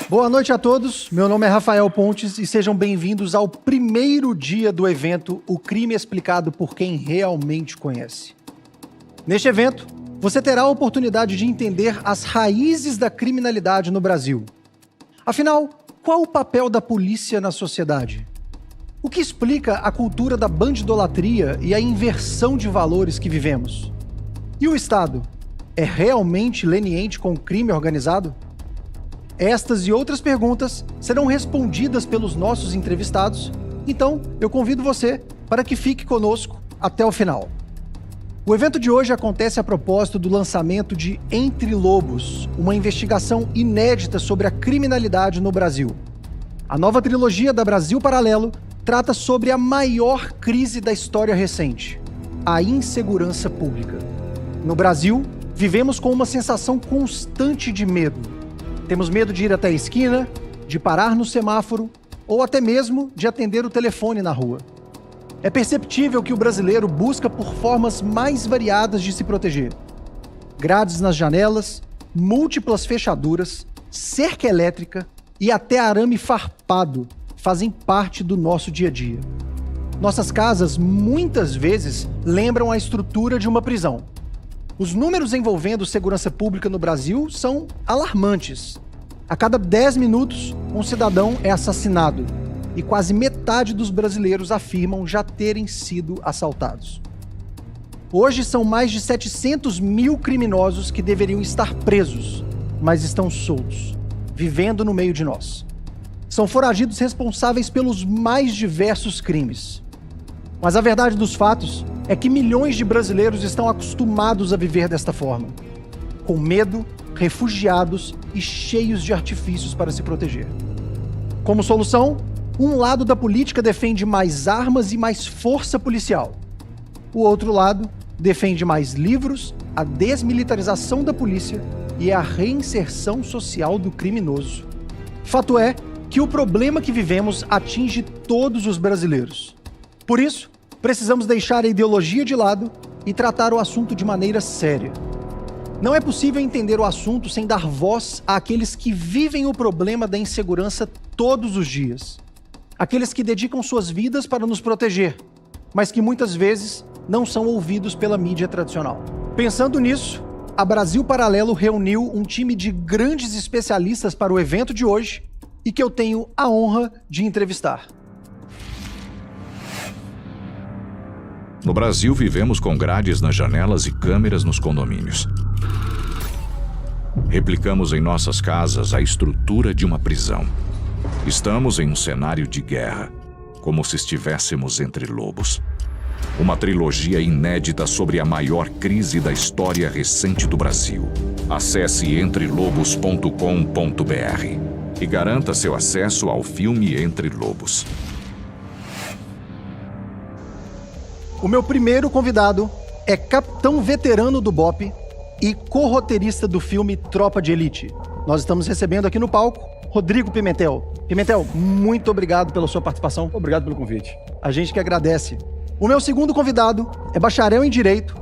Boa noite a todos, meu nome é Rafael Pontes e sejam bem-vindos ao primeiro dia do evento O Crime Explicado por Quem Realmente Conhece. Neste evento, você terá a oportunidade de entender as raízes da criminalidade no Brasil. Afinal, qual o papel da polícia na sociedade? O que explica a cultura da bandidolatria e a inversão de valores que vivemos? E o Estado é realmente leniente com o crime organizado? Estas e outras perguntas serão respondidas pelos nossos entrevistados, então eu convido você para que fique conosco até o final. O evento de hoje acontece a propósito do lançamento de Entre Lobos, uma investigação inédita sobre a criminalidade no Brasil. A nova trilogia da Brasil Paralelo trata sobre a maior crise da história recente, a insegurança pública. No Brasil, vivemos com uma sensação constante de medo. Temos medo de ir até a esquina, de parar no semáforo ou até mesmo de atender o telefone na rua. É perceptível que o brasileiro busca por formas mais variadas de se proteger. Grades nas janelas, múltiplas fechaduras, cerca elétrica e até arame farpado fazem parte do nosso dia a dia. Nossas casas muitas vezes lembram a estrutura de uma prisão. Os números envolvendo segurança pública no Brasil são alarmantes. A cada 10 minutos, um cidadão é assassinado e quase metade dos brasileiros afirmam já terem sido assaltados. Hoje são mais de 700 mil criminosos que deveriam estar presos, mas estão soltos, vivendo no meio de nós. São foragidos responsáveis pelos mais diversos crimes. Mas a verdade dos fatos é que milhões de brasileiros estão acostumados a viver desta forma, com medo, refugiados e cheios de artifícios para se proteger. Como solução, um lado da política defende mais armas e mais força policial. O outro lado defende mais livros, a desmilitarização da polícia e a reinserção social do criminoso. Fato é que o problema que vivemos atinge todos os brasileiros. Por isso, precisamos deixar a ideologia de lado e tratar o assunto de maneira séria. Não é possível entender o assunto sem dar voz àqueles que vivem o problema da insegurança todos os dias. Aqueles que dedicam suas vidas para nos proteger, mas que muitas vezes não são ouvidos pela mídia tradicional. Pensando nisso, a Brasil Paralelo reuniu um time de grandes especialistas para o evento de hoje e que eu tenho a honra de entrevistar. No Brasil, vivemos com grades nas janelas e câmeras nos condomínios. Replicamos em nossas casas a estrutura de uma prisão. Estamos em um cenário de guerra, como se estivéssemos entre lobos. Uma trilogia inédita sobre a maior crise da história recente do Brasil. Acesse entrelobos.com.br e garanta seu acesso ao filme Entre Lobos. O meu primeiro convidado é capitão veterano do BOPE e co-roteirista do filme Tropa de Elite. Nós estamos recebendo aqui no palco Rodrigo Pimentel. Pimentel, muito obrigado pela sua participação. Obrigado pelo convite. A gente que agradece. O meu segundo convidado é bacharel em Direito,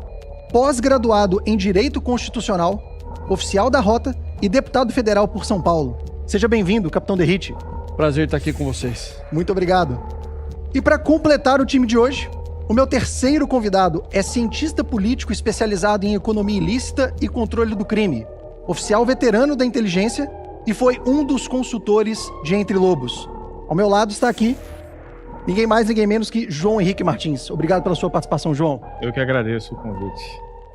pós-graduado em Direito Constitucional, oficial da Rota e deputado federal por São Paulo. Seja bem-vindo, capitão Derrite. Prazer estar aqui com vocês. Muito obrigado. E para completar o time de hoje, o meu terceiro convidado é cientista político especializado em economia ilícita e controle do crime, oficial veterano da inteligência e foi um dos consultores de Entre Lobos. Ao meu lado está aqui, ninguém mais, ninguém menos que João Henrique Martins. Obrigado pela sua participação, João. Eu que agradeço o convite.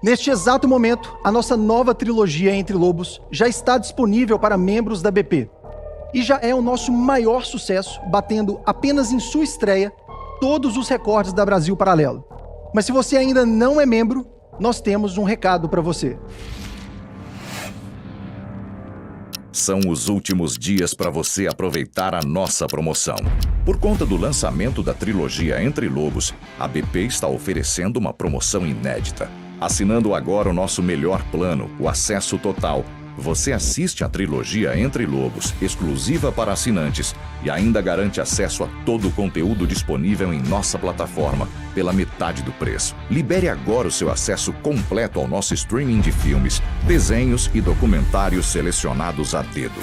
Neste exato momento, a nossa nova trilogia Entre Lobos já está disponível para membros da BP. E já é o nosso maior sucesso, batendo apenas em sua estreia todos os recordes da Brasil Paralelo. Mas se você ainda não é membro, nós temos um recado para você. São os últimos dias para você aproveitar a nossa promoção. Por conta do lançamento da trilogia Entre Lobos, a BP está oferecendo uma promoção inédita. Assinando agora o nosso melhor plano, o Acesso Total, você assiste a trilogia Entre Lobos, exclusiva para assinantes, e ainda garante acesso a todo o conteúdo disponível em nossa plataforma, pela metade do preço. Libere agora o seu acesso completo ao nosso streaming de filmes, desenhos e documentários selecionados a dedo.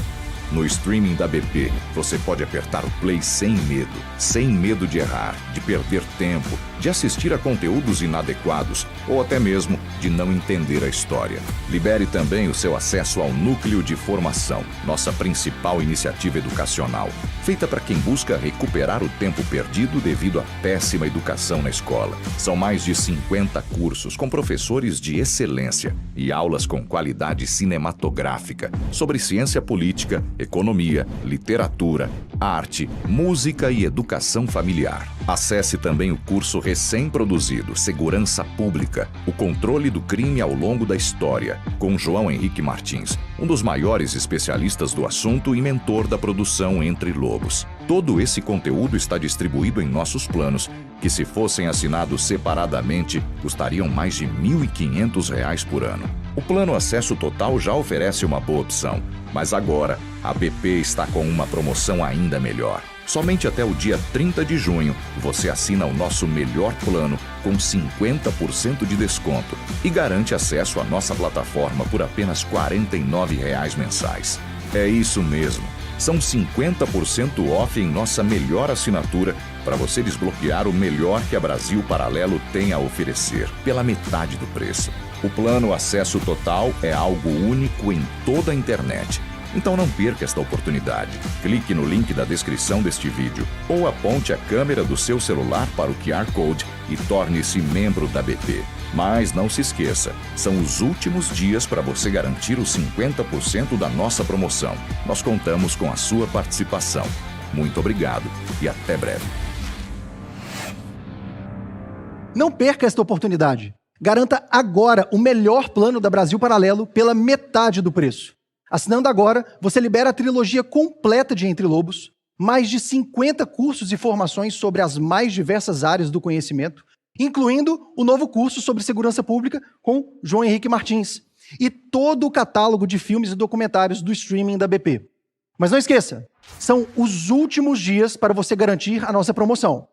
No streaming da BP, você pode apertar o play sem medo de errar, de perder tempo, de assistir a conteúdos inadequados ou até mesmo de não entender a história. Libere também o seu acesso ao Núcleo de Formação, nossa principal iniciativa educacional, feita para quem busca recuperar o tempo perdido devido à péssima educação na escola. São mais de 50 cursos com professores de excelência e aulas com qualidade cinematográfica sobre ciência política, economia, literatura, arte, música e educação familiar. Acesse também o curso recém-produzido Segurança Pública, o controle do crime ao longo da história, com João Henrique Martins, um dos maiores especialistas do assunto e mentor da produção Entre Lobos. Todo esse conteúdo está distribuído em nossos planos, que se fossem assinados separadamente, custariam mais de R$ 1.500 por ano. O plano Acesso Total já oferece uma boa opção, mas agora a BP está com uma promoção ainda melhor. Somente até o dia 30 de junho, você assina o nosso melhor plano com 50% de desconto e garante acesso à nossa plataforma por apenas R$ 49 mensais. É isso mesmo. São 50% off em nossa melhor assinatura para você desbloquear o melhor que a Brasil Paralelo tem a oferecer, pela metade do preço. O plano Acesso Total é algo único em toda a internet. Então não perca esta oportunidade. Clique no link da descrição deste vídeo ou aponte a câmera do seu celular para o QR Code e torne-se membro da BP. Mas não se esqueça, são os últimos dias para você garantir os 50% da nossa promoção. Nós contamos com a sua participação. Muito obrigado e até breve. Não perca esta oportunidade. Garanta agora o melhor plano da Brasil Paralelo pela metade do preço. Assinando agora, você libera a trilogia completa de Entre Lobos, mais de 50 cursos e formações sobre as mais diversas áreas do conhecimento, incluindo o novo curso sobre segurança pública com João Henrique Martins, e todo o catálogo de filmes e documentários do streaming da BP. Mas não esqueça, são os últimos dias para você garantir a nossa promoção.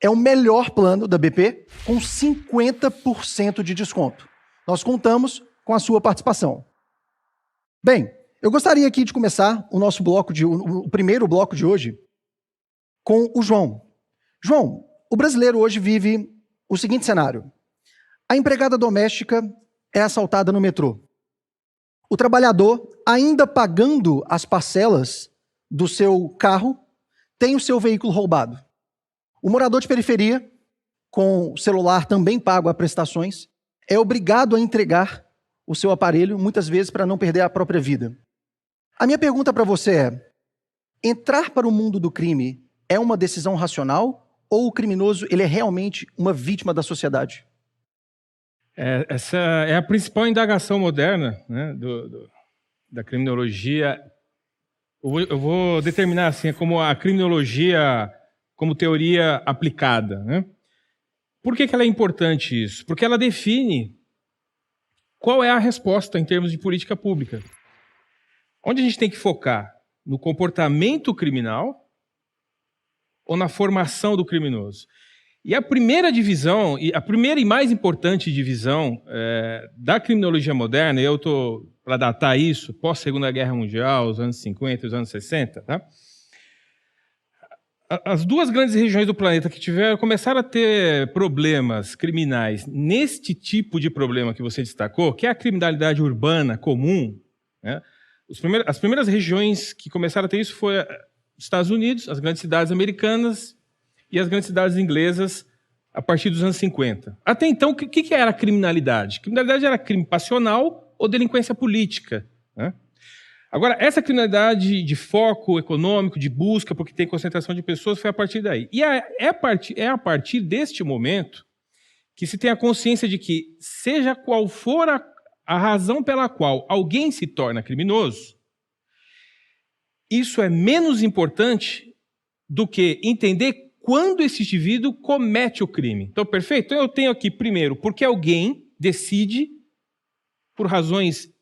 É o melhor plano da BP com 50% de desconto. Nós contamos com a sua participação. Bem, eu gostaria aqui de começar o primeiro bloco de hoje com o João. João, o brasileiro hoje vive o seguinte cenário. A empregada doméstica é assaltada no metrô. O trabalhador, ainda pagando as parcelas do seu carro, tem o seu veículo roubado. O morador de periferia, com o celular também pago a prestações, é obrigado a entregar o seu aparelho, muitas vezes para não perder a própria vida. A minha pergunta para você é: entrar para o mundo do crime é uma decisão racional ou o criminoso ele é realmente uma vítima da sociedade? Essa é a principal indagação moderna, né, da criminologia. Eu vou determinar assim como a criminologia como teoria aplicada, né? Por que ela é importante isso? Porque ela define qual é a resposta em termos de política pública. Onde a gente tem que focar? No comportamento criminal ou na formação do criminoso? E a primeira divisão, a primeira e mais importante divisão da criminologia moderna, e eu estou para datar isso, pós-Segunda Guerra Mundial, os anos 50 e os anos 60, tá? As duas grandes regiões do planeta que começaram a ter problemas criminais neste tipo de problema que você destacou, que é a criminalidade urbana comum, né? As primeiras regiões que começaram a ter isso foram os Estados Unidos, as grandes cidades americanas e as grandes cidades inglesas a partir dos anos 50. Até então, o que era a criminalidade? Criminalidade era crime passional ou delinquência política, né? Agora, essa criminalidade de foco econômico, de busca, porque tem concentração de pessoas, foi a partir daí. E é a partir deste momento que se tem a consciência de que, seja qual for a razão pela qual alguém se torna criminoso, isso é menos importante do que entender quando esse indivíduo comete o crime. Então, perfeito? Então, eu tenho aqui, primeiro, porque alguém decide, por razões...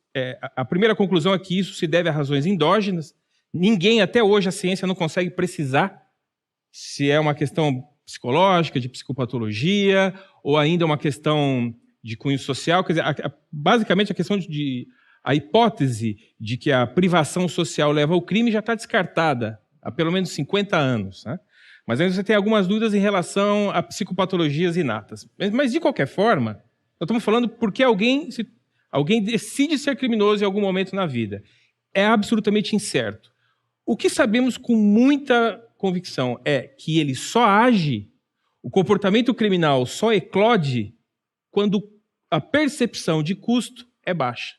a primeira conclusão é que isso se deve a razões endógenas. Ninguém, até hoje, a ciência não consegue precisar se é uma questão psicológica, de psicopatologia, ou ainda uma questão de cunho social. Quer dizer, basicamente, a questão a hipótese de que a privação social leva ao crime já está descartada há pelo menos 50 anos, né? Mas ainda você tem algumas dúvidas em relação a psicopatologias inatas. Mas de qualquer forma, nós estamos falando porque alguém decide ser criminoso em algum momento na vida. É absolutamente incerto. O que sabemos com muita convicção é que ele só age, o comportamento criminal só eclode quando a percepção de custo é baixa.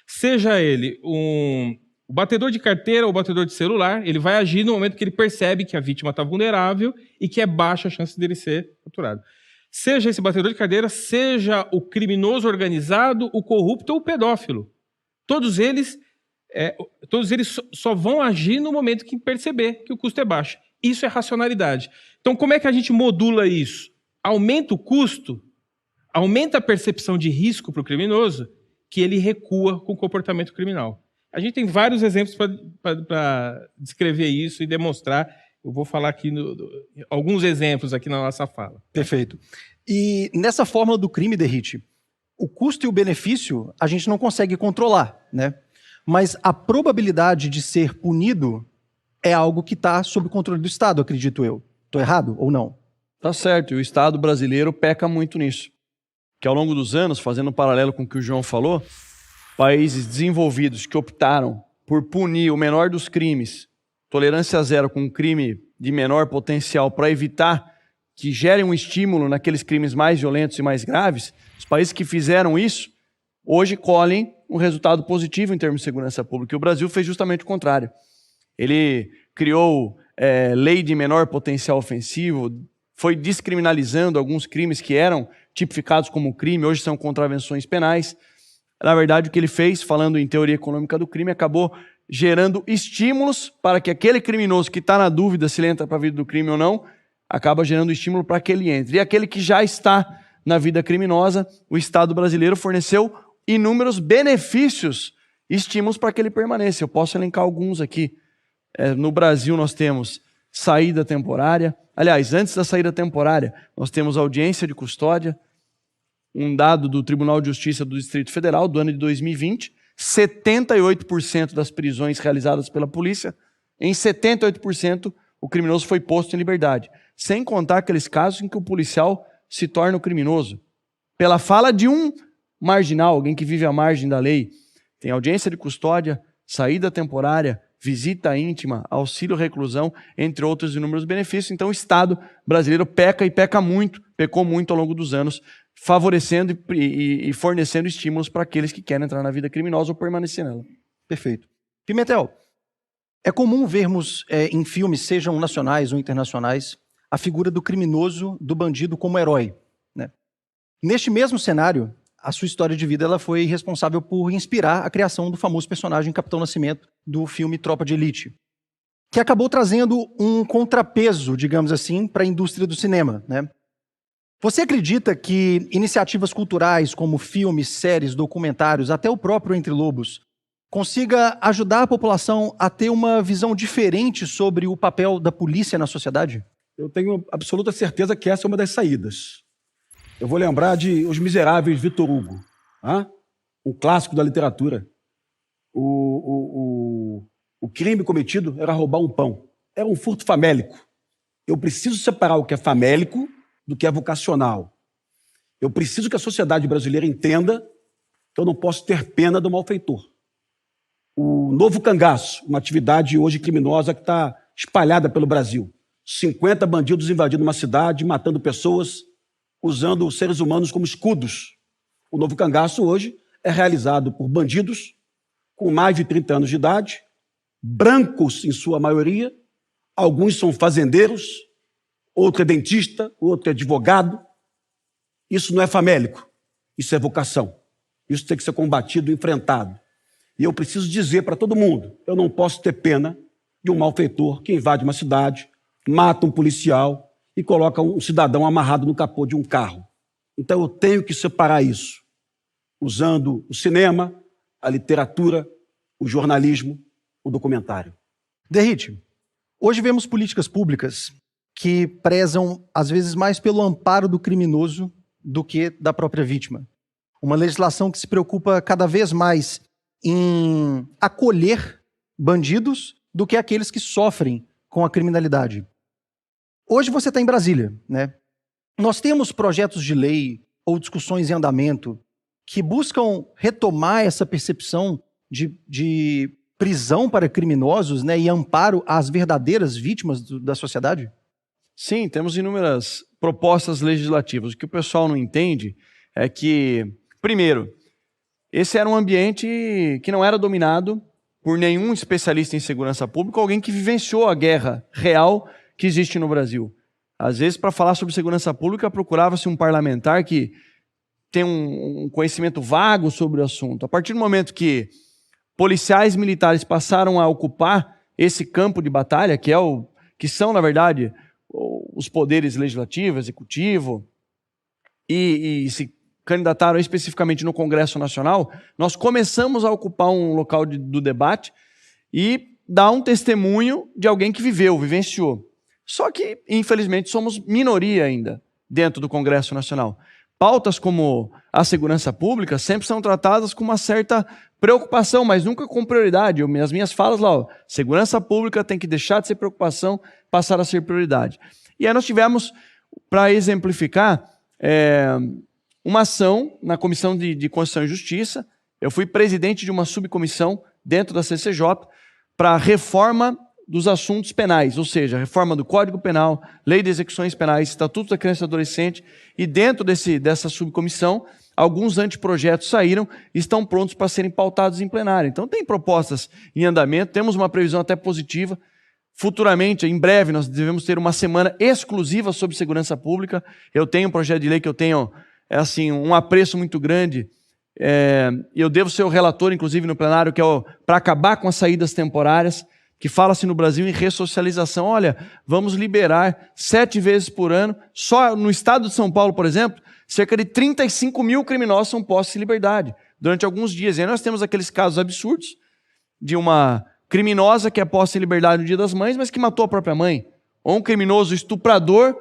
Seja ele o batedor de carteira ou o batedor de celular, ele vai agir no momento que ele percebe que a vítima está vulnerável e que é baixa a chance dele ser capturado. Seja esse batedor de carteira, seja o criminoso organizado, o corrupto ou o pedófilo. Todos eles só vão agir no momento que perceber que o custo é baixo. Isso é racionalidade. Então, como é que a gente modula isso? Aumenta o custo, aumenta a percepção de risco para o criminoso, que ele recua com o comportamento criminal. A gente tem vários exemplos para descrever isso e demonstrar. Eu vou falar aqui alguns exemplos aqui na nossa fala. Perfeito. E nessa fórmula do crime, Derrite, o custo e o benefício a gente não consegue controlar, né? Mas a probabilidade de ser punido é algo que está sob o controle do Estado, acredito eu. Estou errado ou não? Tá certo, e o Estado brasileiro peca muito nisso. Que ao longo dos anos, fazendo um paralelo com o que o João falou, países desenvolvidos que optaram por punir o menor dos crimes, tolerância zero com um crime de menor potencial para evitar que gere um estímulo naqueles crimes mais violentos e mais graves, os países que fizeram isso, hoje colhem um resultado positivo em termos de segurança pública. E o Brasil fez justamente o contrário. Ele criou lei de menor potencial ofensivo, foi descriminalizando alguns crimes que eram tipificados como crime, hoje são contravenções penais. Na verdade, o que ele fez, falando em teoria econômica do crime, acabou gerando estímulos para que aquele criminoso que está na dúvida se ele entra para a vida do crime ou não, acaba gerando estímulo para que ele entre. E aquele que já está na vida criminosa, o Estado brasileiro forneceu inúmeros benefícios, estímulos para que ele permaneça. Eu posso elencar alguns aqui. No Brasil nós temos saída temporária. Aliás, antes da saída temporária, nós temos audiência de custódia. Um dado do Tribunal de Justiça do Distrito Federal, do ano de 2020, 78% das prisões realizadas pela polícia, em 78% o criminoso foi posto em liberdade. Sem contar aqueles casos em que o policial se torna o criminoso. Pela fala de um marginal, alguém que vive à margem da lei. Tem audiência de custódia, saída temporária, visita íntima, auxílio reclusão, entre outros inúmeros benefícios. Então o Estado brasileiro peca e peca muito, pecou muito ao longo dos anos, favorecendo e fornecendo estímulos para aqueles que querem entrar na vida criminosa ou permanecer nela. Perfeito. Pimentel, é comum vermos em filmes, sejam nacionais ou internacionais, a figura do criminoso, do bandido como herói, né? Neste mesmo cenário, a sua história de vida ela foi responsável por inspirar a criação do famoso personagem Capitão Nascimento do filme Tropa de Elite, que acabou trazendo um contrapeso, digamos assim, para a indústria do cinema, né? Você acredita que iniciativas culturais como filmes, séries, documentários, até o próprio Entre Lobos, consiga ajudar a população a ter uma visão diferente sobre o papel da polícia na sociedade? Eu tenho absoluta certeza que essa é uma das saídas. Eu vou lembrar de Os Miseráveis, Victor Hugo, um clássico da literatura. O crime cometido era roubar um pão. Era um furto famélico. Eu preciso separar o que é famélico do que é vocacional. Eu preciso que a sociedade brasileira entenda que eu não posso ter pena do malfeitor. O novo cangaço, uma atividade hoje criminosa que está espalhada pelo Brasil. 50 bandidos invadindo uma cidade, matando pessoas, usando os seres humanos como escudos. O novo cangaço hoje é realizado por bandidos com mais de 30 anos de idade, brancos em sua maioria, alguns são fazendeiros, outro é dentista, outro é advogado. Isso não é famélico, isso é vocação. Isso tem que ser combatido, enfrentado. E eu preciso dizer para todo mundo, eu não posso ter pena de um malfeitor que invade uma cidade, mata um policial e coloca um cidadão amarrado no capô de um carro. Então eu tenho que separar isso, usando o cinema, a literatura, o jornalismo, o documentário. Derrite, hoje vemos políticas públicas que prezam, às vezes, mais pelo amparo do criminoso do que da própria vítima. Uma legislação que se preocupa cada vez mais em acolher bandidos do que aqueles que sofrem com a criminalidade. Hoje você está em Brasília, né? Nós temos projetos de lei ou discussões em andamento que buscam retomar essa percepção de prisão para criminosos, né, e amparo às verdadeiras vítimas da sociedade? Sim, temos inúmeras propostas legislativas. O que o pessoal não entende é que, primeiro, esse era um ambiente que não era dominado por nenhum especialista em segurança pública, alguém que vivenciou a guerra real que existe no Brasil. Às vezes, para falar sobre segurança pública, procurava-se um parlamentar que tem um conhecimento vago sobre o assunto. A partir do momento que policiais militares passaram a ocupar esse campo de batalha, que são, na verdade, os poderes legislativo, executivo, e se candidataram especificamente no Congresso Nacional, nós começamos a ocupar um local do debate e dar um testemunho de alguém que vivenciou. Só que, infelizmente, somos minoria ainda dentro do Congresso Nacional. Pautas como a segurança pública sempre são tratadas com uma certa preocupação, mas nunca com prioridade. As minhas falas lá, segurança pública tem que deixar de ser preocupação, passar a ser prioridade. E aí nós tivemos, para exemplificar, uma ação na Comissão de Constituição e Justiça. Eu fui presidente de uma subcomissão dentro da CCJ para a reforma dos assuntos penais, ou seja, reforma do Código Penal, Lei de Execuções Penais, Estatuto da Criança e Adolescente, e dentro dessa subcomissão, alguns anteprojetos saíram e estão prontos para serem pautados em plenário. Então tem propostas em andamento, temos uma previsão até positiva. Futuramente, em breve, nós devemos ter uma semana exclusiva sobre segurança pública. Eu tenho um projeto de lei que eu tenho um apreço muito grande. Eu devo ser o relator, inclusive, no plenário, que é para acabar com as saídas temporárias, que fala-se no Brasil em ressocialização. Olha, vamos liberar 7 vezes por ano. Só no estado de São Paulo, por exemplo, cerca de 35 mil criminosos são postos em liberdade durante alguns dias. E aí nós temos aqueles casos absurdos de uma criminosa que é posta em liberdade no Dia das Mães, mas que matou a própria mãe. Ou um criminoso estuprador,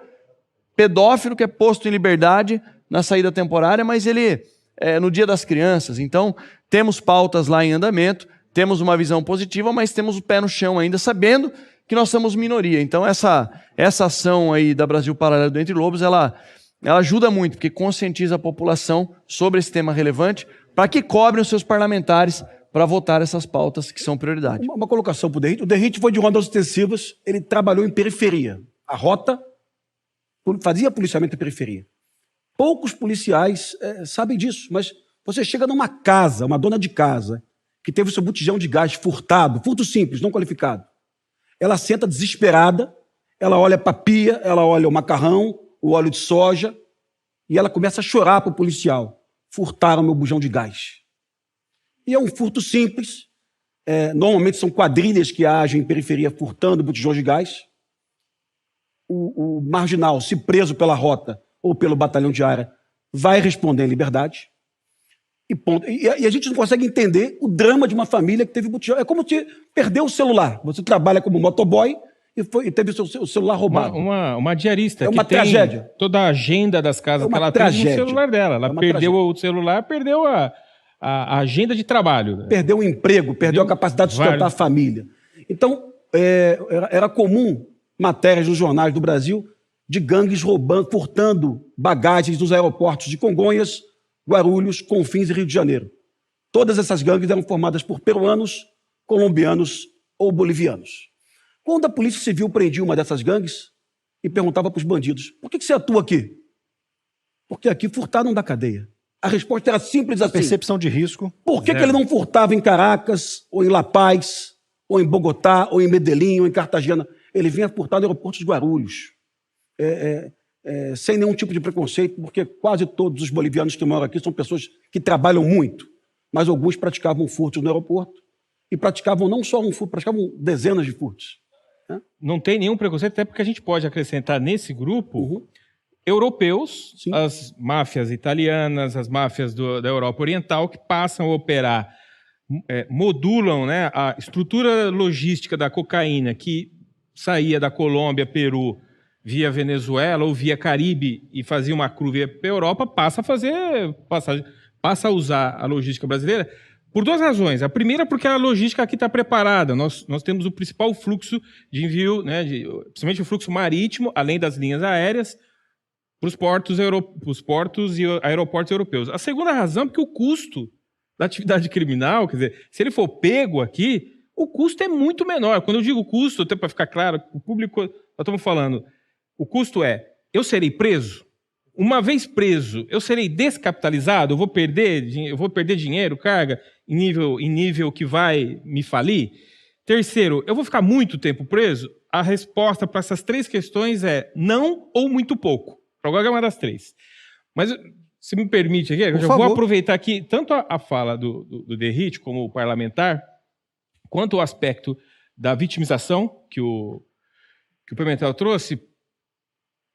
pedófilo, que é posto em liberdade na saída temporária, mas ele é no Dia das Crianças. Então, temos pautas lá em andamento, temos uma visão positiva, mas temos o pé no chão ainda, sabendo que nós somos minoria. Então, essa ação aí da Brasil Paralelo do Entre Lobos, ela ajuda muito, porque conscientiza a população sobre esse tema relevante, para que cobrem os seus parlamentares para votar essas pautas que são prioridade. Uma colocação para o Derrite. O Derrite foi de rondas extensivas, ele trabalhou em periferia. A rota fazia policiamento em periferia. Poucos policiais sabem disso, mas você chega numa casa, uma dona de casa, que teve o seu botijão de gás furtado, furto simples, não qualificado. Ela senta desesperada, ela olha para a pia, ela olha o macarrão, o óleo de soja, e ela começa a chorar para o policial. Furtaram meu bujão de gás. E é um furto simples. Normalmente são quadrilhas que agem em periferia furtando botijões de gás. O marginal, se preso pela rota ou pelo batalhão de área, vai responder em liberdade. E, ponto. E a gente não consegue entender o drama de uma família que teve botijão. É como se perdeu o celular. Você trabalha como motoboy e teve o celular roubado. Uma diarista é que uma tem tragédia. Toda a agenda das casas que ela tem no celular dela. Ela perdeu o celular, perdeu a agenda de trabalho. Perdeu o emprego, perdeu a capacidade de sustentar a família. Então, era comum matérias nos jornais do Brasil de gangues roubando, furtando bagagens nos aeroportos de Congonhas, Guarulhos, Confins e Rio de Janeiro. Todas essas gangues eram formadas por peruanos, colombianos ou bolivianos. Quando a Polícia Civil prendia uma dessas gangues e perguntava para os bandidos: por que você atua aqui? Porque aqui furtar não dá cadeia. A resposta era simples assim. Percepção de risco. Por que ele não furtava em Caracas, ou em La Paz, ou em Bogotá, ou em Medellín, ou em Cartagena? Ele vinha furtar no aeroporto de Guarulhos. Sem nenhum tipo de preconceito, porque quase todos os bolivianos que moram aqui são pessoas que trabalham muito, mas alguns praticavam furtos no aeroporto e praticavam não só um furto, praticavam dezenas de furtos. Não tem nenhum preconceito, até porque a gente pode acrescentar nesse grupo europeus, sim, as máfias italianas, as máfias da Europa Oriental, que passam a operar, modulam, né, a estrutura logística da cocaína que saía da Colômbia, Peru, via Venezuela ou via Caribe e fazia uma cru via para a Europa, passa a usar a logística brasileira Por duas razões. A primeira, porque a logística aqui está preparada. Nós temos o principal fluxo de envio, né, principalmente o fluxo marítimo, além das linhas aéreas, para os portos e aeroportos europeus. A segunda razão é porque o custo da atividade criminal, quer dizer, se ele for pego aqui, o custo é muito menor. Quando eu digo custo, até para ficar claro, o público, nós estamos falando, o custo é, eu serei preso? Uma vez preso, eu serei descapitalizado? Eu vou perder dinheiro, carga, em nível que vai me falir? Terceiro, eu vou ficar muito tempo preso? A resposta para essas três questões é não ou muito pouco. Para qualquer uma das três. Mas, se me permite aqui, eu já vou aproveitar aqui tanto a fala do Derrite como o parlamentar, quanto o aspecto da vitimização que o Pimentel trouxe,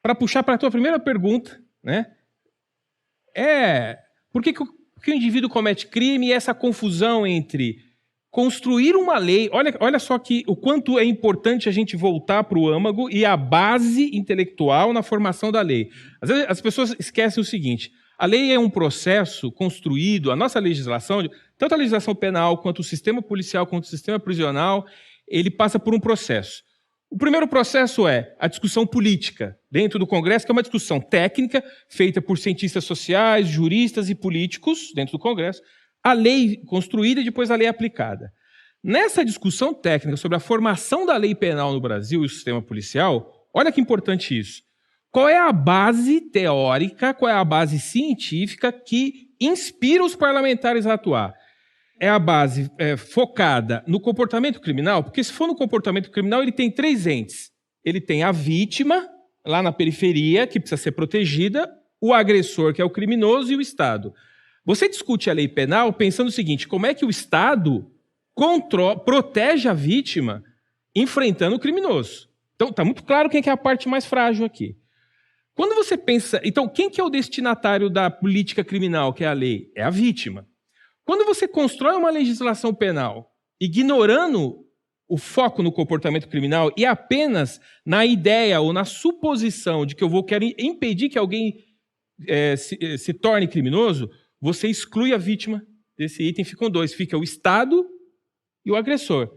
para puxar para a tua primeira pergunta, né? Por que o indivíduo comete crime e essa confusão entre construir uma lei... Olha só o quanto é importante a gente voltar para o âmago e a base intelectual na formação da lei. Às vezes as pessoas esquecem o seguinte, a lei é um processo construído, a nossa legislação, tanto a legislação penal, quanto o sistema policial, quanto o sistema prisional, ele passa por um processo. O primeiro processo é a discussão política dentro do Congresso, que é uma discussão técnica feita por cientistas sociais, juristas e políticos dentro do Congresso, a lei construída e depois a lei aplicada. Nessa discussão técnica sobre a formação da lei penal no Brasil e o sistema policial, olha que importante isso. Qual é a base teórica, qual é a base científica que inspira os parlamentares a atuar? É a base focada no comportamento criminal, porque se for no comportamento criminal, ele tem três entes. Ele tem a vítima, lá na periferia, que precisa ser protegida, o agressor, que é o criminoso, e o Estado. Você discute a lei penal pensando o seguinte, como é que o Estado protege a vítima enfrentando o criminoso? Então, está muito claro quem é a parte mais frágil aqui. Quando você pensa... Então, quem que é o destinatário da política criminal, que é a lei? É a vítima. Quando você constrói uma legislação penal ignorando o foco no comportamento criminal e apenas na ideia ou na suposição de que quero impedir que alguém se torne criminoso, você exclui a vítima desse item, ficam dois, fica o Estado e o agressor.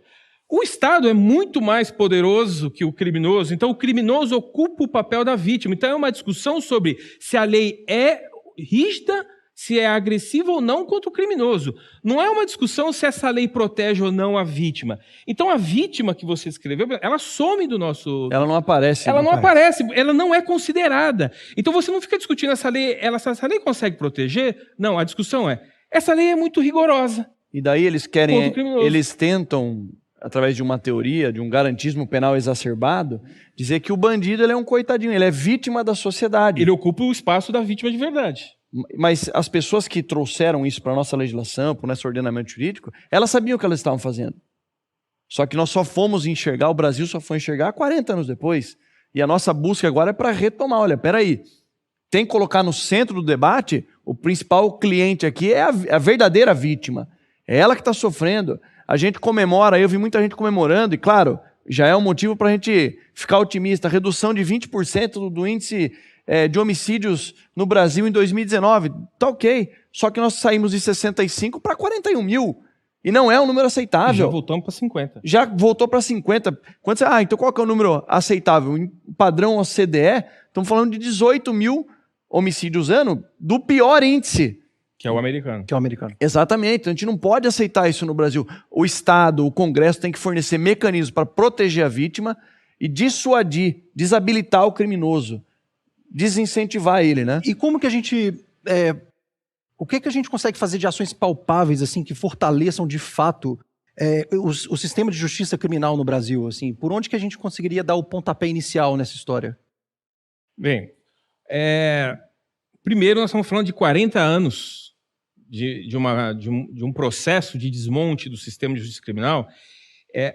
O Estado é muito mais poderoso que o criminoso, então o criminoso ocupa o papel da vítima. Então é uma discussão sobre se a lei é rígida, se é agressiva ou não contra o criminoso. Não é uma discussão se essa lei protege ou não a vítima. Então a vítima que você escreveu, ela some do nosso... Ela não aparece. Ela não aparece, ela não é considerada. Então você não fica discutindo essa lei, essa lei consegue proteger? Não, a discussão é, essa lei é muito rigorosa. E daí eles tentam, através de uma teoria, de um garantismo penal exacerbado, dizer que o bandido ele é um coitadinho, ele é vítima da sociedade. Ele ocupa o espaço da vítima de verdade. Mas as pessoas que trouxeram isso para a nossa legislação, para o nosso ordenamento jurídico, elas sabiam o que elas estavam fazendo. Só que nós só fomos enxergar, o Brasil só foi enxergar 40 anos depois. E a nossa busca agora é para retomar. Olha, peraí, tem que colocar no centro do debate, o principal cliente aqui é a verdadeira vítima. É ela que está sofrendo. A gente comemora, eu vi muita gente comemorando, e claro, já é um motivo para a gente ficar otimista. Redução de 20% do índice de homicídios no Brasil em 2019. Tá ok. Só que nós saímos de 65 para 41 mil. E não é um número aceitável. Já voltamos para 50. Já voltou para 50. Então qual que é o número aceitável? Em padrão OCDE, estamos falando de 18 mil homicídios ano do pior índice. Que é o americano. Exatamente. Então, a gente não pode aceitar isso no Brasil. O Estado, o Congresso tem que fornecer mecanismos para proteger a vítima e dissuadir, desabilitar o criminoso, desincentivar ele, né? E como que a gente... o que a gente consegue fazer de ações palpáveis, assim, que fortaleçam de fato o sistema de justiça criminal no Brasil? Assim? Por onde que a gente conseguiria dar o pontapé inicial nessa história? Bem, primeiro nós estamos falando de 40 anos de um processo de desmonte do sistema de justiça criminal.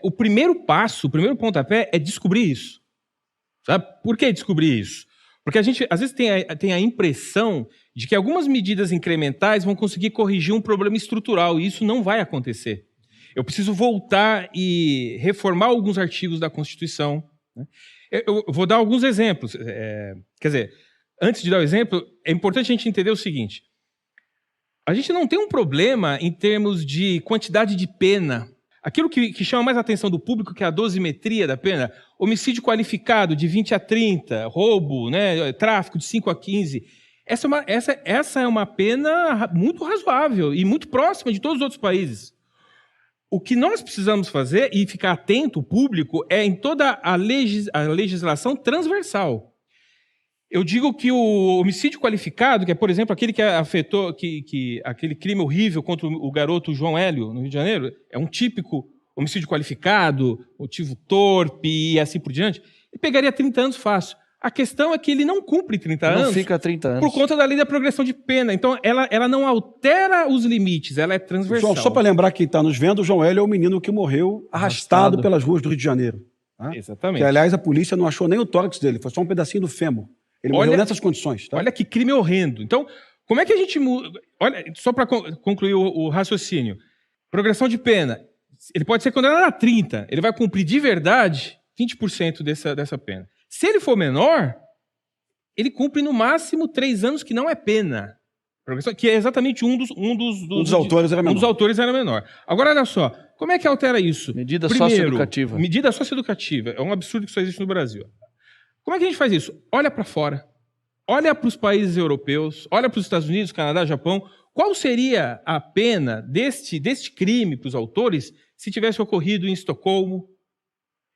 O primeiro passo, o primeiro pontapé é descobrir isso. Sabe? Por que descobrir isso? Porque a gente, às vezes, tem a impressão de que algumas medidas incrementais vão conseguir corrigir um problema estrutural, e isso não vai acontecer. Eu preciso voltar e reformar alguns artigos da Constituição. Né? Eu vou dar alguns exemplos. Quer dizer, antes de dar o exemplo, é importante a gente entender o seguinte. a gente não tem um problema em termos de quantidade de pena. Aquilo que chama mais a atenção do público, que é a dosimetria da pena, homicídio qualificado de 20 a 30, roubo, né, tráfico de 5 a 15, essa é uma pena muito razoável e muito próxima de todos os outros países. O que nós precisamos fazer, e ficar atento, o público, é em toda a legislação transversal. Eu digo que o homicídio qualificado, que é, por exemplo, aquele que afetou, aquele crime horrível contra o garoto João Hélio, no Rio de Janeiro, é um típico homicídio qualificado, motivo torpe e assim por diante, ele pegaria 30 anos fácil. A questão é que ele não cumpre 30 anos. Não fica 30 anos. Por conta da lei da progressão de pena. Então, ela não altera os limites, ela é transversal. Só para lembrar quem está nos vendo, o João Hélio é o menino que morreu arrastado pelas ruas do Rio de Janeiro. Tá? Exatamente. Que, aliás, a polícia não achou nem o tórax dele, foi só um pedacinho do fêmur. Ele morreu nessas condições. Tá? Olha que crime horrendo. Então, como é que a gente muda? Olha, só para concluir o raciocínio. Progressão de pena. Ele pode ser condenado a 30. Ele vai cumprir de verdade 20% dessa pena. Se ele for menor, ele cumpre no máximo 3 anos, que não é pena. Que é exatamente um dos autores era menor. Um dos autores era menor. Agora, olha só. Como é que altera isso? Medida socioeducativa. Medida socioeducativa. É um absurdo que só existe no Brasil. Como é que a gente faz isso? Olha para fora. Olha para os países europeus, olha para os Estados Unidos, Canadá, Japão. Qual seria a pena deste crime para os autores se tivesse ocorrido em Estocolmo,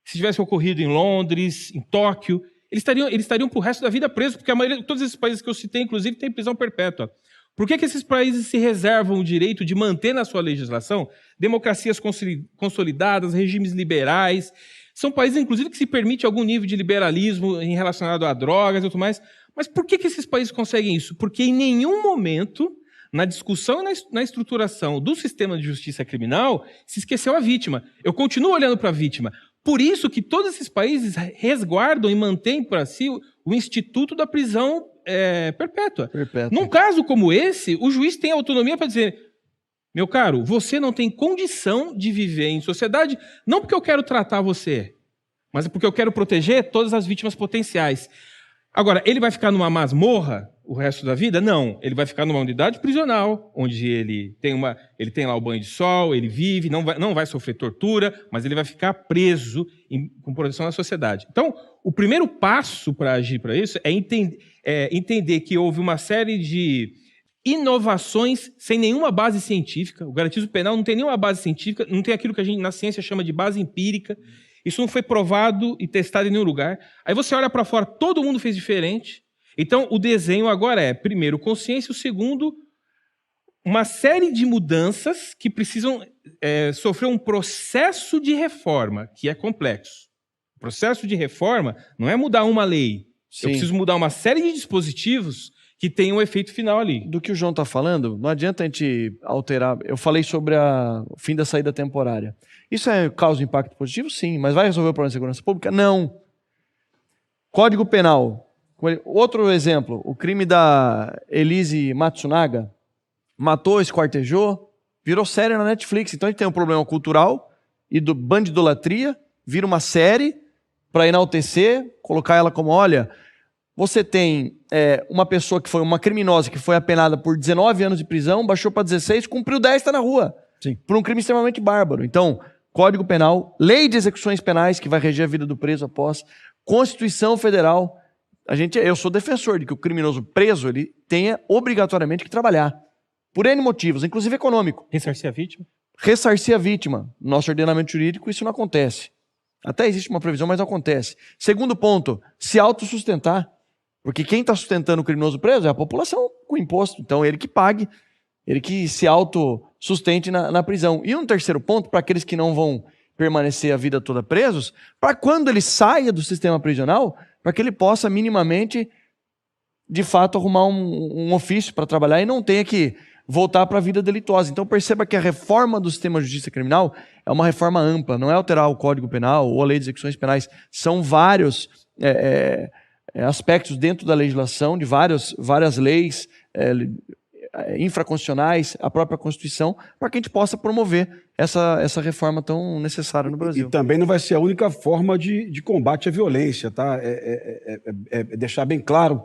se tivesse ocorrido em Londres, em Tóquio? Eles estariam para o resto da vida presos, porque a maioria de todos esses países que eu citei, inclusive, tem prisão perpétua. Por que esses países se reservam o direito de manter na sua legislação democracias consolidadas, regimes liberais? São países, inclusive, que se permite algum nível de liberalismo relacionado a drogas e tudo mais. Mas por que esses países conseguem isso? Porque em nenhum momento, na discussão e na estruturação do sistema de justiça criminal, se esqueceu a vítima. Eu continuo olhando para a vítima. Por isso que todos esses países resguardam e mantêm para si o instituto da prisão perpétua. Num caso como esse, o juiz tem autonomia para dizer: meu caro, você não tem condição de viver em sociedade, não porque eu quero tratar você, mas porque eu quero proteger todas as vítimas potenciais. Agora, ele vai ficar numa masmorra o resto da vida? Não. Ele vai ficar numa unidade prisional, onde ele tem lá o banho de sol, ele vive, não vai sofrer tortura, mas ele vai ficar preso com proteção da sociedade. Então, o primeiro passo para agir para isso é entender que houve uma série de inovações sem nenhuma base científica. O garantismo penal não tem nenhuma base científica, não tem aquilo que a gente na ciência chama de base empírica. Isso não foi provado e testado em nenhum lugar. Aí você olha para fora, todo mundo fez diferente. Então, o desenho agora é, primeiro, consciência, o segundo, uma série de mudanças que precisam sofrer um processo de reforma, que é complexo. O processo de reforma não é mudar uma lei. Sim. Eu preciso mudar uma série de dispositivos que tem um efeito final ali. Do que o João está falando, não adianta a gente alterar. Eu falei sobre o fim da saída temporária. Isso causa impacto positivo? Sim. Mas vai resolver o problema de segurança pública? Não. Código Penal. Outro exemplo, o crime da Elise Matsunaga. Matou, esquartejou, virou série na Netflix. Então a gente tem um problema cultural e do bandidolatria, vira uma série para enaltecer, colocar ela como, olha... Você tem uma pessoa que foi uma criminosa, que foi apenada por 19 anos de prisão, baixou para 16, cumpriu 10, está na rua. Sim. Por um crime extremamente bárbaro. Então, Código Penal, Lei de Execuções Penais, que vai reger a vida do preso após, Constituição Federal. Eu sou defensor de que o criminoso preso ele tenha obrigatoriamente que trabalhar. Por N motivos, inclusive econômico. Ressarcir a vítima? Ressarcir a vítima. No nosso ordenamento jurídico, isso não acontece. Até existe uma previsão, mas não acontece. Segundo ponto, se autossustentar. Porque quem está sustentando o criminoso preso é a população com imposto. Então, ele que pague, ele que se autossustente na prisão. E um terceiro ponto, para aqueles que não vão permanecer a vida toda presos, para quando ele saia do sistema prisional, para que ele possa minimamente, de fato, arrumar um ofício para trabalhar e não tenha que voltar para a vida delituosa. Então, perceba que a reforma do sistema de justiça criminal é uma reforma ampla, não é alterar o Código Penal ou a Lei de Execuções Penais. São vários... aspectos dentro da legislação de várias leis infraconstitucionais, a própria Constituição, para que a gente possa promover essa reforma tão necessária no Brasil. E também não vai ser a única forma de combate à violência, tá? Deixar bem claro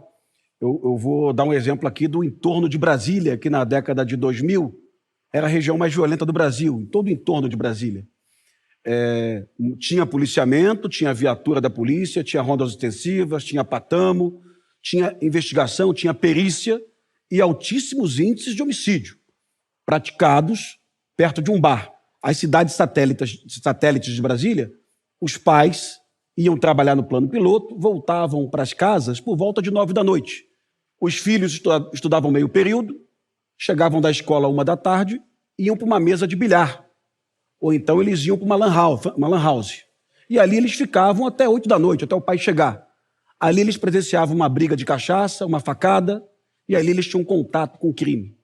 Eu vou dar um exemplo aqui do entorno de Brasília, que na década de 2000 era a região mais violenta do Brasil, em todo o entorno de Brasília. Tinha policiamento, tinha viatura da polícia, tinha rondas ostensivas, tinha patamo, tinha investigação, tinha perícia e altíssimos índices de homicídio praticados perto de um bar. As cidades satélites de Brasília, os pais iam trabalhar no plano piloto, voltavam para as casas por volta de 9 da noite. Os filhos estudavam meio período, chegavam da escola 1 da tarde e iam para uma mesa de bilhar. Ou então eles iam para uma lan house. E ali eles ficavam até 8 da noite, até o pai chegar. Ali eles presenciavam uma briga de cachaça, uma facada, e ali eles tinham contato com o crime.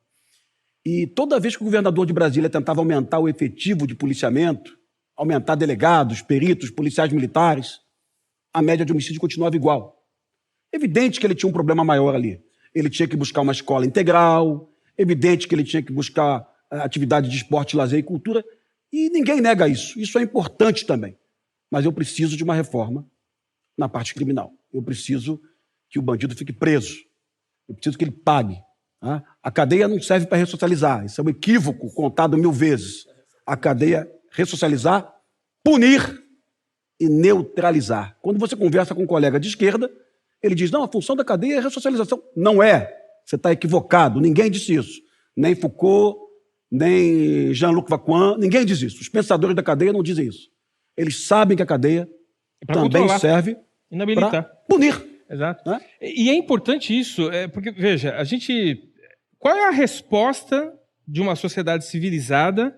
E toda vez que o governador de Brasília tentava aumentar o efetivo de policiamento, aumentar delegados, peritos, policiais militares, a média de homicídio continuava igual. Evidente que ele tinha um problema maior ali. Ele tinha que buscar uma escola integral, evidente que ele tinha que buscar atividade de esporte, lazer e cultura, e ninguém nega isso. Isso é importante também. Mas eu preciso de uma reforma na parte criminal. Eu preciso que o bandido fique preso. Eu preciso que ele pague. Tá? A cadeia não serve para ressocializar. Isso é um equívoco contado 1000 vezes. A cadeia é ressocializar, punir e neutralizar. Quando você conversa com um colega de esquerda, ele diz, não, a função da cadeia é ressocialização. Não é. Você está equivocado. Ninguém disse isso. Nem Foucault, nem Jean-Luc Vacuin, ninguém diz isso. Os pensadores da cadeia não dizem isso. Eles sabem que a cadeia também serve para punir. Exato. Né? E é importante isso, porque, veja, qual é a resposta de uma sociedade civilizada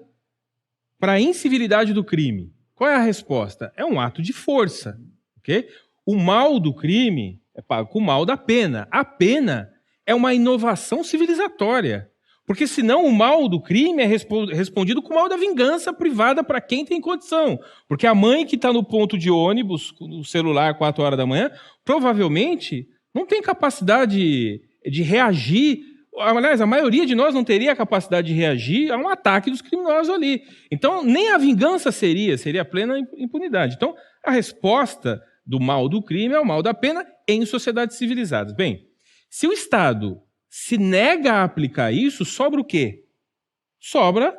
para a incivilidade do crime? Qual é a resposta? É um ato de força. Okay? O mal do crime é pago com o mal da pena. A pena é uma inovação civilizatória. Porque senão o mal do crime é respondido com o mal da vingança privada para quem tem condição. Porque a mãe que está no ponto de ônibus, no celular, 4 horas da manhã, provavelmente não tem capacidade de reagir. Aliás, a maioria de nós não teria a capacidade de reagir a um ataque dos criminosos ali. Então, nem a vingança seria plena impunidade. Então, a resposta do mal do crime é o mal da pena em sociedades civilizadas. Bem, se o Estado se nega a aplicar isso, sobra o quê? Sobra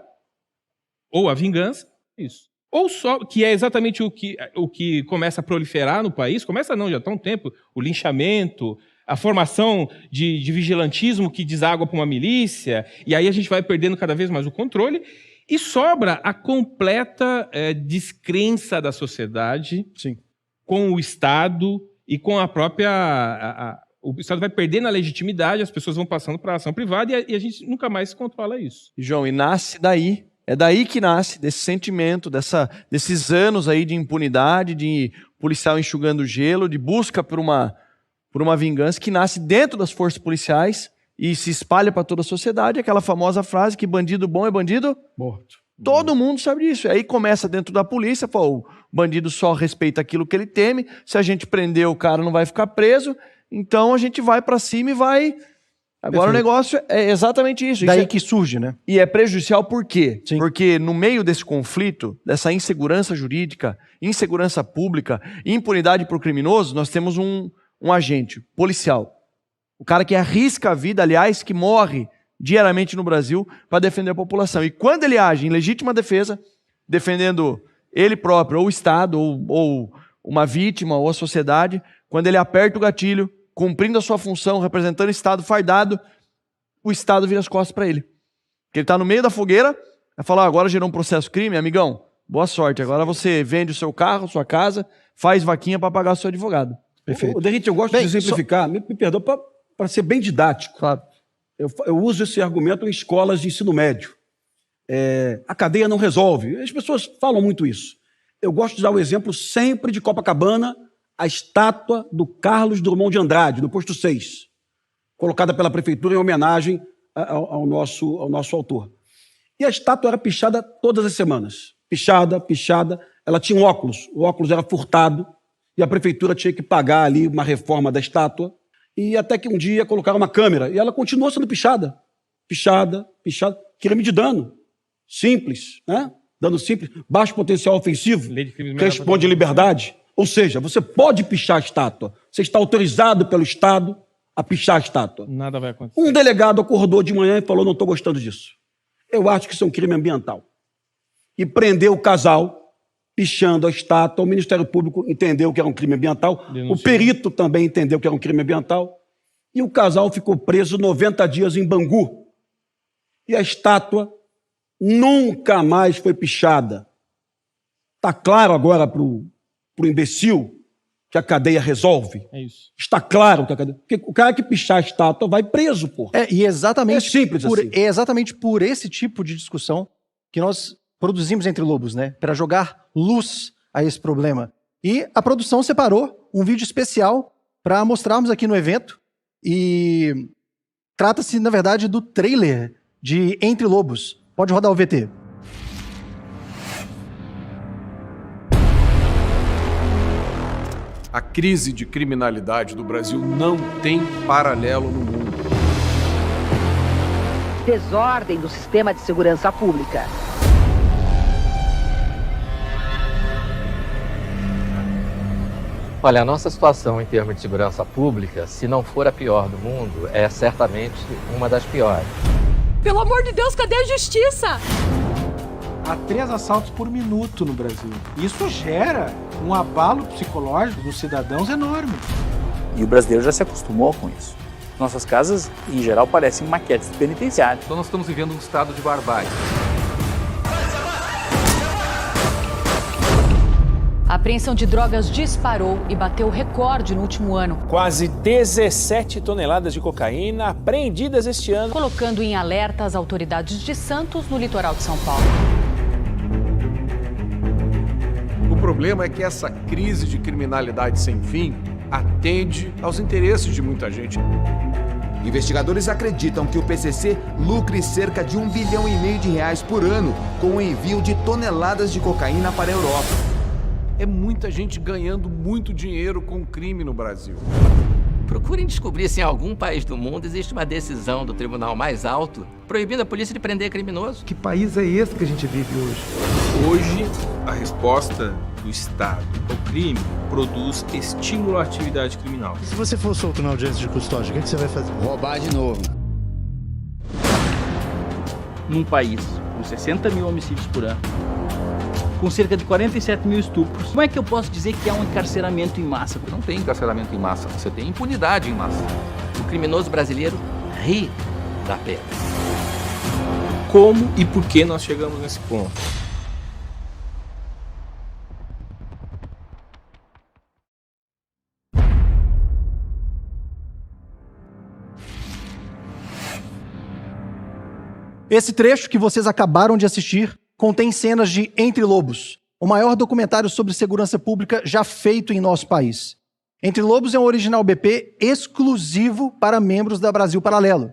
ou a vingança, isso. Ou só, que é exatamente o que começa a proliferar no país, começa não, já está há um tempo, o linchamento, a formação de vigilantismo que deságua para uma milícia, e aí a gente vai perdendo cada vez mais o controle, e sobra a completa descrença da sociedade com o Estado e com a própria... O Estado vai perdendo a legitimidade, as pessoas vão passando para a ação privada e a gente nunca mais controla isso. João, e nasce daí, é daí que nasce, desse sentimento, desses anos aí de impunidade, de policial enxugando gelo, de busca por uma vingança que nasce dentro das forças policiais e se espalha para toda a sociedade, aquela famosa frase que bandido bom é bandido morto. Todo mundo sabe disso. E aí começa dentro da polícia, o bandido só respeita aquilo que ele teme, se a gente prender o cara não vai ficar preso, então a gente vai para cima e vai... Agora o negócio é exatamente isso. Daí que surge, né? E é prejudicial por quê? Sim. Porque no meio desse conflito, dessa insegurança jurídica, insegurança pública, impunidade para o criminoso, nós temos um agente policial. O cara que arrisca a vida, aliás, que morre diariamente no Brasil para defender a população. E quando ele age em legítima defesa, defendendo ele próprio, ou o Estado, ou uma vítima, ou a sociedade, quando ele aperta o gatilho, cumprindo a sua função, representando o Estado fardado, o Estado vira as costas para ele. Porque ele está no meio da fogueira, vai falar, agora gerou um processo crime, amigão, boa sorte, agora você vende o seu carro, sua casa, faz vaquinha para pagar o seu advogado. Perfeito. Derrite, eu gosto de exemplificar, me perdoa, para ser bem didático. Claro. Eu uso esse argumento em escolas de ensino médio. A cadeia não resolve. As pessoas falam muito isso. Eu gosto de dar o exemplo sempre de Copacabana, a estátua do Carlos Drummond de Andrade, no posto 6, colocada pela prefeitura em homenagem ao nosso autor. E a estátua era pichada todas as semanas. Pichada. Ela tinha um óculos. O óculos era furtado e a prefeitura tinha que pagar ali uma reforma da estátua. E até que um dia colocaram uma câmera e ela continuou sendo pichada. Pichada. Crime de dano. Simples, né? Dano simples. Baixo potencial ofensivo. Responde liberdade. Ou seja, você pode pichar a estátua. Você está autorizado pelo Estado a pichar a estátua. Nada vai acontecer. Um delegado acordou de manhã e falou, não estou gostando disso. Eu acho que isso é um crime ambiental. E prendeu o casal pichando a estátua. O Ministério Público entendeu que era um crime ambiental. Denunciou. O perito também entendeu que era um crime ambiental. E o casal ficou preso 90 dias em Bangu. E a estátua nunca mais foi pichada. Está claro agora para o imbecil que a cadeia resolve? É isso. Está claro que a cadeia... Porque o cara que pichar a estátua vai preso, porra. E exatamente, É simples assim. é exatamente por esse tipo de discussão que nós produzimos Entre Lobos, né? Para jogar luz a esse problema. E a produção separou um vídeo especial para mostrarmos aqui no evento. E trata-se, na verdade, do trailer de Entre Lobos. Pode rodar o VT. A crise de criminalidade do Brasil não tem paralelo no mundo. Desordem do sistema de segurança pública. Olha, a nossa situação em termos de segurança pública, se não for a pior do mundo, é certamente uma das piores. Pelo amor de Deus, cadê a justiça? Há 3 assaltos por minuto no Brasil. Isso gera um abalo psicológico dos cidadãos enorme. E o brasileiro já se acostumou com isso. Nossas casas, em geral, parecem maquetes penitenciárias. Então nós estamos vivendo um estado de barbárie. A apreensão de drogas disparou e bateu recorde no último ano. Quase 17 toneladas de cocaína apreendidas este ano, colocando em alerta as autoridades de Santos, no litoral de São Paulo. O problema é que essa crise de criminalidade sem fim atende aos interesses de muita gente. Investigadores acreditam que o PCC lucre cerca de R$1,5 bilhão por ano com o envio de toneladas de cocaína para a Europa. É muita gente ganhando muito dinheiro com crime no Brasil. Procurem descobrir se em algum país do mundo existe uma decisão do tribunal mais alto proibindo a polícia de prender criminoso. Que país é esse que a gente vive hoje? Hoje, a resposta do Estado ao crime produz estímulo à atividade criminal. Se você for solto na audiência de custódia, o que você vai fazer? Roubar de novo. Num país com 60 mil homicídios por ano, com cerca de 47 mil estupros, como é que eu posso dizer que há um encarceramento em massa? Não tem encarceramento em massa, você tem impunidade em massa. O criminoso brasileiro ri da pena. Como e por que nós chegamos nesse ponto? Esse trecho que vocês acabaram de assistir contém cenas de Entre Lobos, o maior documentário sobre segurança pública já feito em nosso país. Entre Lobos é um original BP exclusivo para membros da Brasil Paralelo.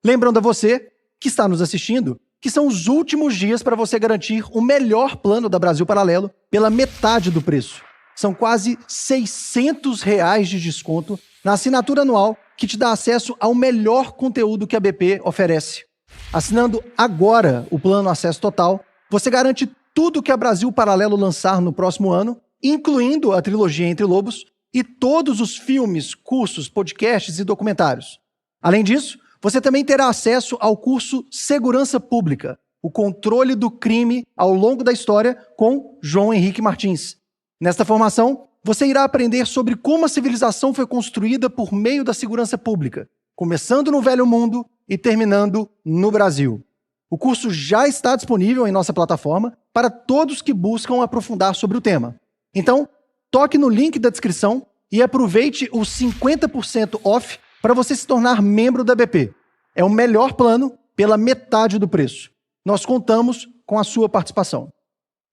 Lembrando a você, que está nos assistindo, que são os últimos dias para você garantir o melhor plano da Brasil Paralelo pela metade do preço. São quase R$600 de desconto na assinatura anual que te dá acesso ao melhor conteúdo que a BP oferece. Assinando agora o plano Acesso Total, você garante tudo que a Brasil Paralelo lançar no próximo ano, incluindo a trilogia Entre Lobos e todos os filmes, cursos, podcasts e documentários. Além disso, você também terá acesso ao curso Segurança Pública, o controle do crime ao longo da história com João Henrique Martins. Nesta formação, você irá aprender sobre como a civilização foi construída por meio da segurança pública, começando no Velho Mundo e terminando no Brasil. O curso já está disponível em nossa plataforma para todos que buscam aprofundar sobre o tema. Então, toque no link da descrição e aproveite os 50% off para você se tornar membro da BP. É o melhor plano pela metade do preço. Nós contamos com a sua participação.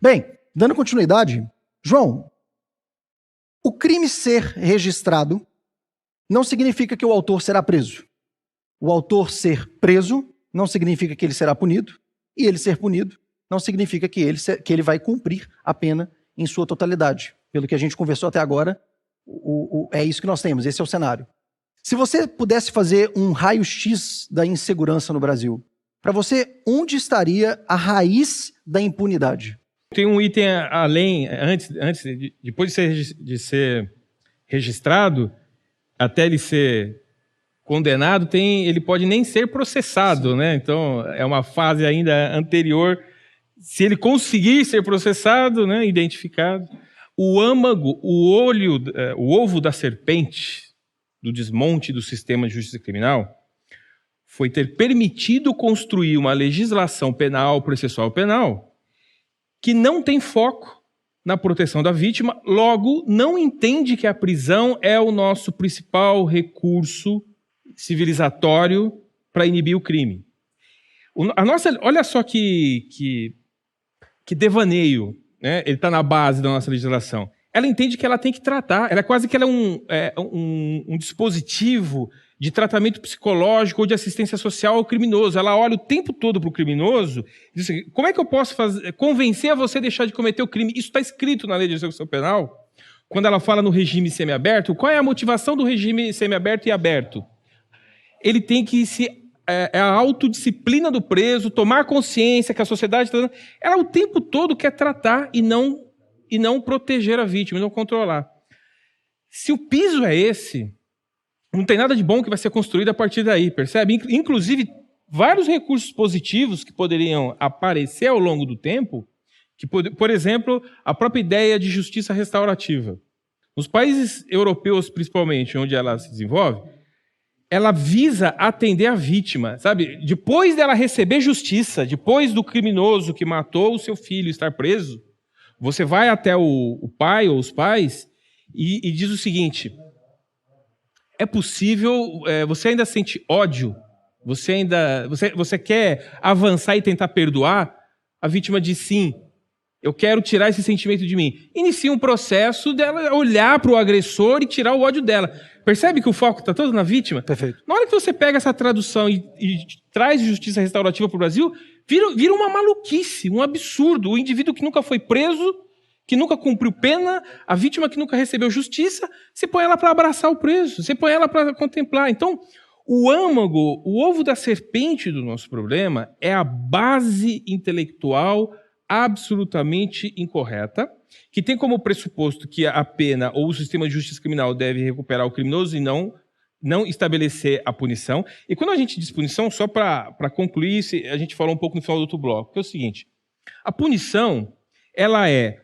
Bem, dando continuidade, João, o crime ser registrado não significa que o autor será preso. O autor ser preso não significa que ele será punido, e ele ser punido não significa que ele vai cumprir a pena em sua totalidade. Pelo que a gente conversou até agora, é isso que nós temos, esse é o cenário. Se você pudesse fazer um raio-x da insegurança no Brasil, para você, onde estaria a raiz da impunidade? Tem um item além, depois de ser registrado, até ele ser condenado, ele pode nem ser processado, né? Então, é uma fase ainda anterior. Se ele conseguir ser processado, né, identificado, o âmago, o ovo da serpente do desmonte do sistema de justiça criminal foi ter permitido construir uma legislação penal, processual penal, que não tem foco na proteção da vítima, logo não entende que a prisão é o nosso principal recurso civilizatório para inibir o crime. Olha só que devaneio, né? Ele está na base da nossa legislação. Ela entende que ela tem que tratar, ela é quase que ela é um dispositivo de tratamento psicológico ou de assistência social ao criminoso. Ela olha o tempo todo para o criminoso e diz assim, como é que eu posso convencer a você a deixar de cometer o crime? Isso está escrito na lei de execução penal. Quando ela fala no regime semiaberto, qual é a motivação do regime semiaberto e aberto? Ele tem que a autodisciplina do preso, tomar consciência que a sociedade está... Ela o tempo todo quer tratar e não proteger a vítima, e não controlar. Se o piso é esse, não tem nada de bom que vai ser construído a partir daí, percebe? Inclusive, vários recursos positivos que poderiam aparecer ao longo do tempo, por exemplo, a própria ideia de justiça restaurativa. Nos países europeus, principalmente, onde ela se desenvolve, ela visa atender a vítima, sabe? Depois dela receber justiça, depois do criminoso que matou o seu filho estar preso, você vai até o pai ou os pais e diz o seguinte, é possível, você ainda sente ódio? Você quer avançar e tentar perdoar? A vítima diz sim, eu quero tirar esse sentimento de mim. Inicia um processo dela olhar para o agressor e tirar o ódio dela. Percebe que o foco está todo na vítima? Perfeito. Na hora que você pega essa tradução e traz justiça restaurativa para o Brasil, vira uma maluquice, um absurdo. O indivíduo que nunca foi preso, que nunca cumpriu pena, a vítima que nunca recebeu justiça, você põe ela para abraçar o preso, você põe ela para contemplar. Então, o âmago, o ovo da serpente do nosso problema é a base intelectual absolutamente incorreta, que tem como pressuposto que a pena ou o sistema de justiça criminal deve recuperar o criminoso e não estabelecer a punição. E quando a gente diz punição, só para concluir, a gente falou um pouco no final do outro bloco, que é o seguinte, a punição, ela é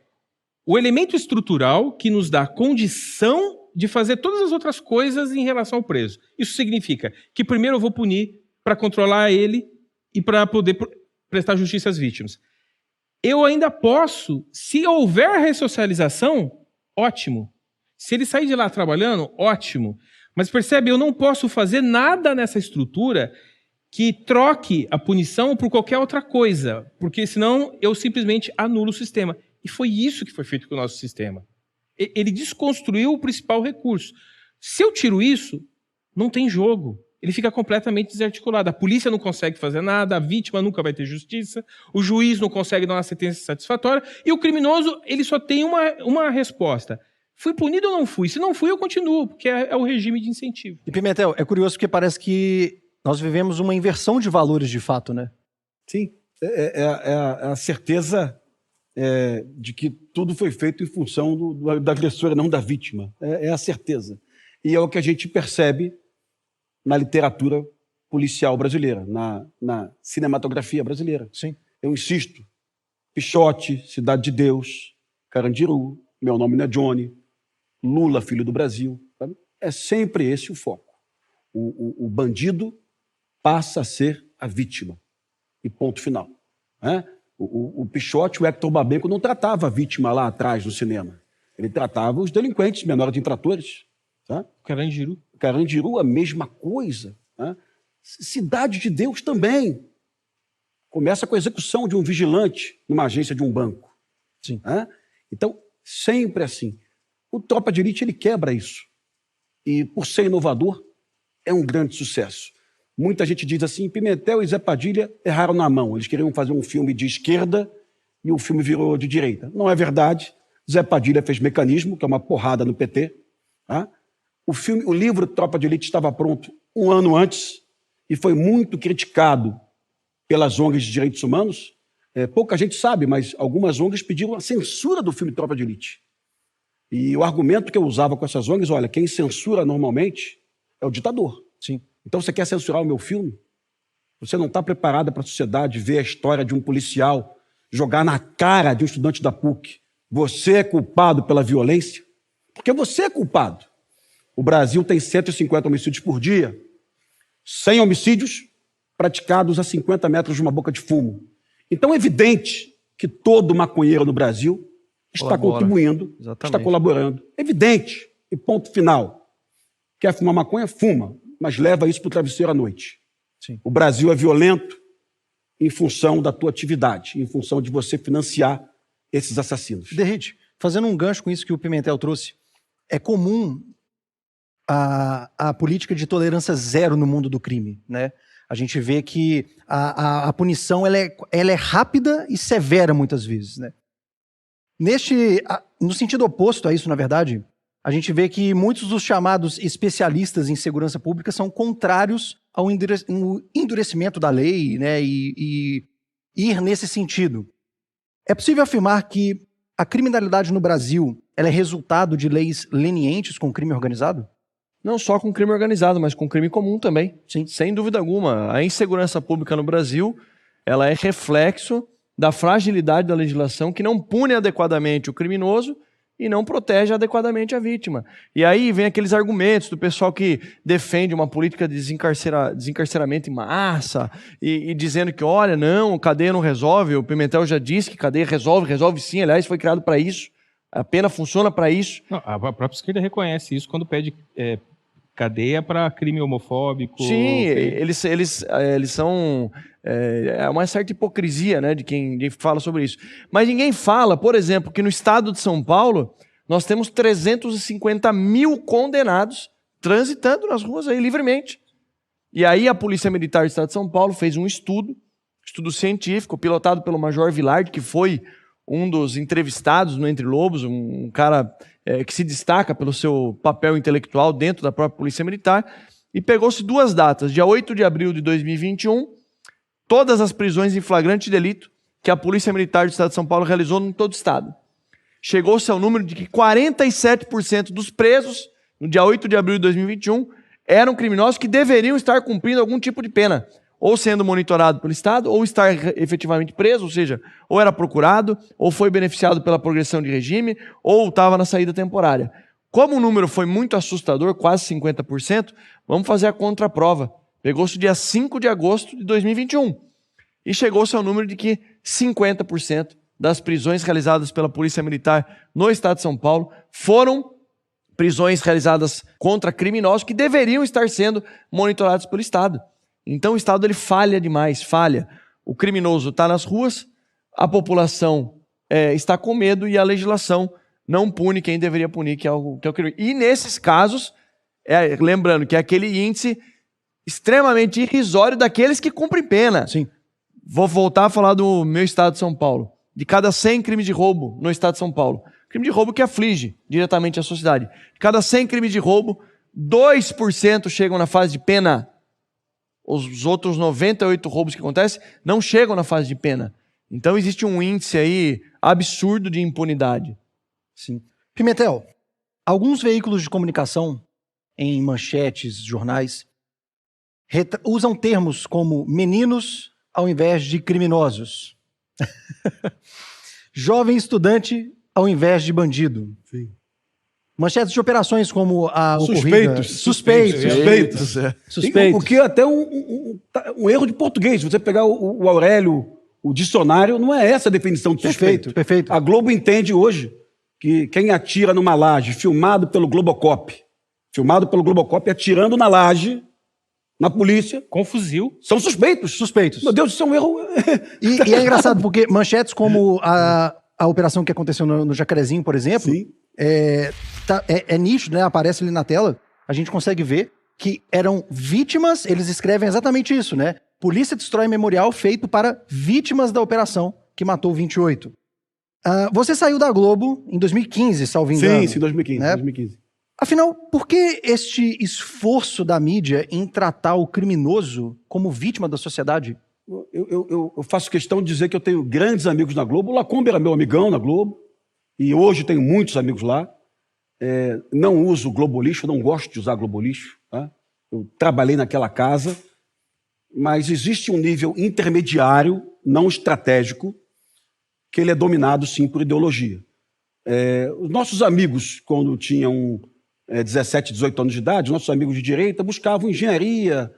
o elemento estrutural que nos dá condição de fazer todas as outras coisas em relação ao preso. Isso significa que primeiro eu vou punir para controlar ele e para poder prestar justiça às vítimas. Eu ainda posso, se houver ressocialização, ótimo. Se ele sair de lá trabalhando, ótimo. Mas percebe, eu não posso fazer nada nessa estrutura que troque a punição por qualquer outra coisa, porque senão eu simplesmente anulo o sistema. E foi isso que foi feito com o nosso sistema. Ele desconstruiu o principal recurso. Se eu tiro isso, não tem jogo. Ele fica completamente desarticulado. A polícia não consegue fazer nada, a vítima nunca vai ter justiça, o juiz não consegue dar uma sentença satisfatória, e o criminoso ele só tem uma resposta. Fui punido ou não fui? Se não fui, eu continuo, porque é o regime de incentivo. E Pimentel, é curioso porque parece que nós vivemos uma inversão de valores de fato, né? Sim, é a certeza de que tudo foi feito em função da agressora, não da vítima. É a certeza. E é o que a gente percebe na literatura policial brasileira, na cinematografia brasileira. Sim. Eu insisto, Pichote, Cidade de Deus, Carandiru, Meu Nome Não é Johnny, Lula, Filho do Brasil. Sabe? É sempre esse o foco. O bandido passa a ser a vítima. E ponto final. O Pichote, o Hector Babenco, não tratava a vítima lá atrás no cinema. Ele tratava os delinquentes, menores infratores. Tá? Carandiru, a mesma coisa. Né? Cidade de Deus também. Começa com a execução de um vigilante numa agência de um banco. Sim. Né? Então, sempre assim. O Tropa de Elite, ele quebra isso. E, por ser inovador, é um grande sucesso. Muita gente diz assim, Pimentel e Zé Padilha erraram na mão. Eles queriam fazer um filme de esquerda e o filme virou de direita. Não é verdade. Zé Padilha fez Mecanismo, que é uma porrada no PT. Tá? O livro Tropa de Elite estava pronto um ano antes e foi muito criticado pelas ONGs de direitos humanos. Pouca gente sabe, mas algumas ONGs pediram a censura do filme Tropa de Elite. E o argumento que eu usava com essas ONGs, olha, quem censura normalmente é o ditador. Sim. Então você quer censurar o meu filme? Você não está preparada para a sociedade ver a história de um policial jogar na cara de um estudante da PUC. Você é culpado pela violência? Porque você é culpado. O Brasil tem 150 homicídios por dia, 100 homicídios praticados a 50 metros de uma boca de fumo. Então é evidente que todo maconheiro no Brasil está contribuindo, está colaborando. Evidente. E ponto final. Quer fumar maconha? Fuma, mas leva isso para o travesseiro à noite. Sim. O Brasil é violento em função da tua atividade, em função de você financiar esses assassinos. Derrite, fazendo um gancho com isso que o Pimentel trouxe, é comum a política de tolerância zero no mundo do crime, né? A gente vê que a punição ela é rápida e severa muitas vezes, né? No sentido oposto a isso, na verdade, a gente vê que muitos dos chamados especialistas em segurança pública são contrários ao endurecimento da lei, né, e ir nesse sentido. É possível afirmar que a criminalidade no Brasil ela é resultado de leis lenientes com o crime organizado? Não só com crime organizado, mas com crime comum também. Sim. Sem dúvida alguma. A insegurança pública no Brasil ela é reflexo da fragilidade da legislação que não pune adequadamente o criminoso e não protege adequadamente a vítima. E aí vem aqueles argumentos do pessoal que defende uma política de desencarceramento em massa e dizendo que, olha, não, cadeia não resolve. O Pimentel já disse que cadeia resolve sim. Aliás, foi criado para isso. A pena funciona para isso. Não, a própria esquerda reconhece isso quando pede cadeia para crime homofóbico. Sim, eles são... É uma certa hipocrisia, né, de quem fala sobre isso. Mas ninguém fala, por exemplo, que no estado de São Paulo nós temos 350 mil condenados transitando nas ruas aí livremente. E aí a Polícia Militar do estado de São Paulo fez um estudo científico, pilotado pelo Major Villard, que foi um dos entrevistados no Entre Lobos, um cara que se destaca pelo seu papel intelectual dentro da própria Polícia Militar, e pegou-se duas datas, dia 8 de abril de 2021, todas as prisões em flagrante delito que a Polícia Militar do Estado de São Paulo realizou em todo o Estado. Chegou-se ao número de que 47% dos presos, no dia 8 de abril de 2021, eram criminosos que deveriam estar cumprindo algum tipo de pena, ou sendo monitorado pelo Estado, ou estar efetivamente preso, ou seja, ou era procurado, ou foi beneficiado pela progressão de regime, ou estava na saída temporária. Como o número foi muito assustador, quase 50%, vamos fazer a contraprova. Pegou-se o dia 5 de agosto de 2021 e chegou-se ao número de que 50% das prisões realizadas pela Polícia Militar no Estado de São Paulo foram prisões realizadas contra criminosos que deveriam estar sendo monitorados pelo Estado. Então o Estado ele falha demais, falha. O criminoso está nas ruas, a população está com medo e a legislação não pune quem deveria punir, que é o crime. E nesses casos, lembrando que é aquele índice extremamente irrisório daqueles que cumprem pena. Sim. Vou voltar a falar do meu estado de São Paulo. De cada 100 crimes de roubo no estado de São Paulo, crime de roubo que aflige diretamente a sociedade. De cada 100 crimes de roubo, 2% chegam na fase de pena. Os outros 98 roubos que acontecem não chegam na fase de pena. Então existe um índice aí absurdo de impunidade. Sim. Pimentel, alguns veículos de comunicação, em manchetes, jornais, usam termos como meninos ao invés de criminosos. Jovem estudante ao invés de bandido. Sim. Manchetes de operações como a ocorrida... Suspeitos. O que é até um erro de português. Se você pegar o Aurélio, o dicionário, não é essa a definição de suspeito. Perfeito. A Globo entende hoje que quem atira numa laje, filmado pelo Globocop atirando na laje, na polícia... Com fuzil. São suspeitos. Suspeitos. Meu Deus, isso é um erro... E é engraçado, porque manchetes como a operação que aconteceu no Jacarezinho, por exemplo... Sim. É nítido, né? Aparece ali na tela, a gente consegue ver que eram vítimas, eles escrevem exatamente isso, né? Polícia destrói memorial feito para vítimas da operação que matou 28. Você saiu da Globo em 2015, salvo engano. Sim, 2015, né? 2015. Afinal, por que este esforço da mídia em tratar o criminoso como vítima da sociedade? Eu faço questão de dizer que eu tenho grandes amigos na Globo. O Lacombe era meu amigão na Globo. E hoje tenho muitos amigos lá. Não uso Globolixo, não gosto de usar Globolixo. Tá? Eu trabalhei naquela casa, mas existe um nível intermediário, não estratégico, que ele é dominado, sim, por ideologia. Os nossos amigos, quando tinham 17, 18 anos de idade, nossos amigos de direita buscavam engenharia,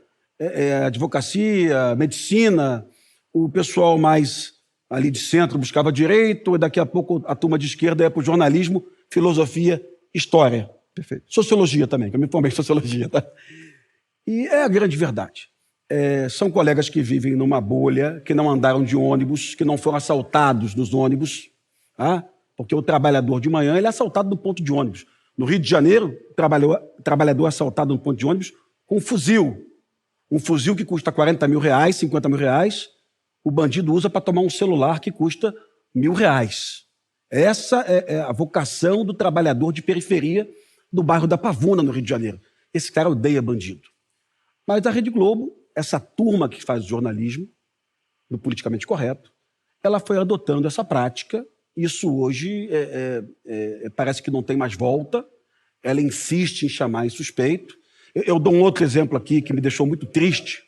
advocacia, medicina. O pessoal mais ali de centro buscava direito, e daqui a pouco a turma de esquerda ia para o jornalismo, filosofia, história. Perfeito. Sociologia também, que eu me formei em sociologia. Tá? E é a grande verdade. São colegas que vivem numa bolha, que não andaram de ônibus, que não foram assaltados nos ônibus, tá? Porque o trabalhador de manhã ele é assaltado no ponto de ônibus. No Rio de Janeiro, o trabalhador é assaltado no ponto de ônibus com um fuzil. Um fuzil que custa R$40 mil, R$50 mil, o bandido usa para tomar um celular que custa R$1.000. Essa é a vocação do trabalhador de periferia do bairro da Pavuna, no Rio de Janeiro. Esse cara odeia bandido. Mas a Rede Globo, essa turma que faz jornalismo, no politicamente correto, ela foi adotando essa prática. Isso hoje parece que não tem mais volta. Ela insiste em chamar em suspeito. Eu dou um outro exemplo aqui que me deixou muito triste.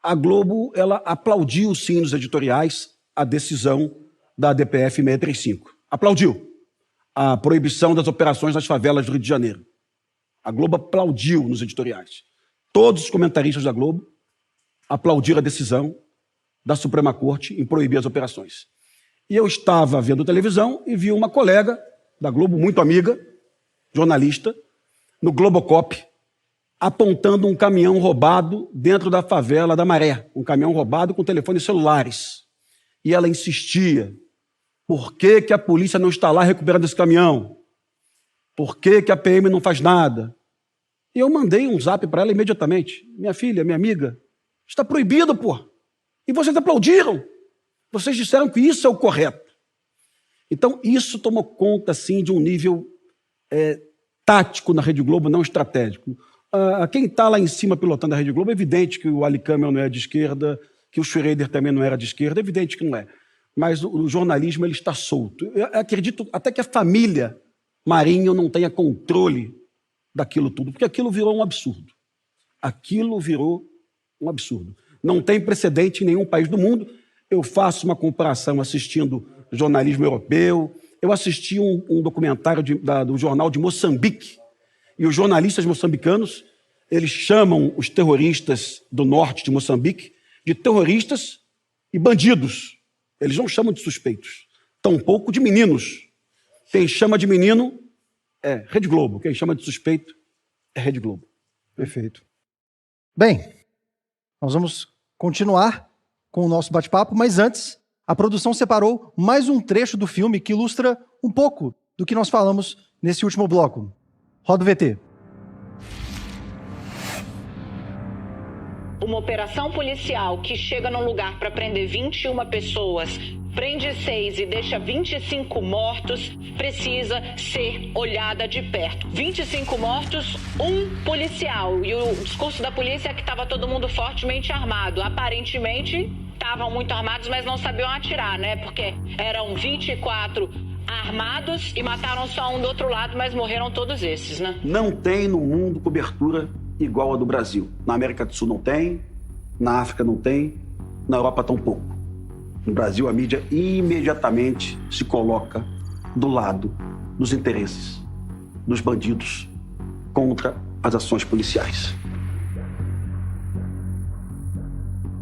A Globo ela aplaudiu, sim, nos editoriais, a decisão da DPF 635. Aplaudiu a proibição das operações nas favelas do Rio de Janeiro. A Globo aplaudiu nos editoriais. Todos os comentaristas da Globo aplaudiram a decisão da Suprema Corte em proibir as operações. E eu estava vendo televisão e vi uma colega da Globo, muito amiga, jornalista, no Globocop, apontando um caminhão roubado dentro da favela da Maré. Um caminhão roubado com telefones celulares. E ela insistia. Por que que a polícia não está lá recuperando esse caminhão? Por que que a PM não faz nada? E eu mandei um zap para ela imediatamente. Minha filha, minha amiga, está proibido, pô. E vocês aplaudiram. Vocês disseram que isso é o correto. Então, isso tomou conta, sim, de um nível tático na Rede Globo, não estratégico. Quem está lá em cima pilotando a Rede Globo, é evidente que o Ali Kamel não é de esquerda, que o Schroeder também não era de esquerda, é evidente que não é. Mas o jornalismo ele está solto. Eu acredito até que a família Marinho não tenha controle daquilo tudo, porque aquilo virou um absurdo. Aquilo virou um absurdo. Não tem precedente em nenhum país do mundo. Eu faço uma comparação assistindo jornalismo europeu. Eu assisti um documentário do jornal de Moçambique. E os jornalistas moçambicanos, eles chamam os terroristas do norte de Moçambique de terroristas e bandidos. Eles não chamam de suspeitos, tampouco de meninos. Quem chama de menino é Rede Globo. Quem chama de suspeito é Rede Globo. Perfeito. Bem, nós vamos continuar com o nosso bate-papo, mas antes, a produção separou mais um trecho do filme que ilustra um pouco do que nós falamos nesse último bloco. Roda o VT. Uma operação policial que chega num lugar para prender 21 pessoas, prende 6 e deixa 25 mortos, precisa ser olhada de perto. 25 mortos, um policial. E o discurso da polícia é que estava todo mundo fortemente armado. Aparentemente, estavam muito armados, mas não sabiam atirar, né? Porque eram 24 armados e mataram só um do outro lado, mas morreram todos esses, né? Não tem no mundo cobertura igual a do Brasil. Na América do Sul não tem, na África não tem, na Europa tampouco. No Brasil, a mídia imediatamente se coloca do lado dos interesses dos bandidos contra as ações policiais.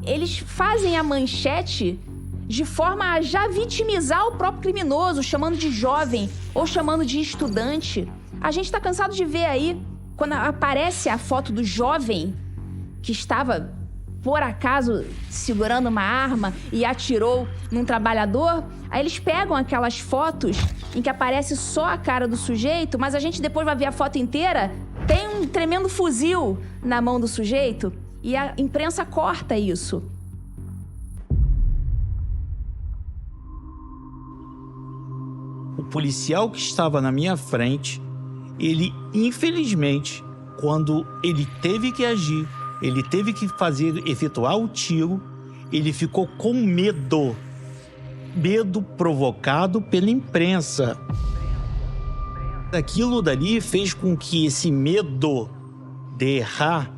Eles fazem a manchete de forma a já vitimizar o próprio criminoso, chamando de jovem ou chamando de estudante. A gente está cansado de ver aí, quando aparece a foto do jovem que estava, por acaso, segurando uma arma e atirou num trabalhador, aí eles pegam aquelas fotos em que aparece só a cara do sujeito, mas a gente depois vai ver a foto inteira, tem um tremendo fuzil na mão do sujeito e a imprensa corta isso. O policial que estava na minha frente, ele, infelizmente, quando ele teve que agir, ele teve que efetuar o tiro, ele ficou com medo. Medo provocado pela imprensa. Aquilo dali fez com que esse medo de errar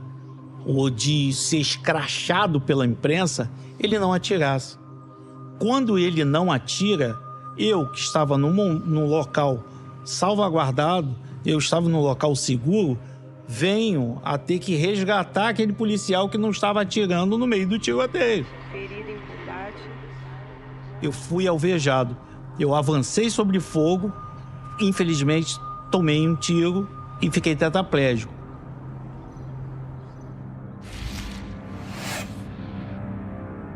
ou de ser escrachado pela imprensa, ele não atirasse. Quando ele não atira, eu que estava num local salvaguardado, eu estava num local seguro, venho a ter que resgatar aquele policial que não estava atirando no meio do tiroteio. Eu fui alvejado. Eu avancei sobre fogo, infelizmente tomei um tiro e fiquei tetraplégico.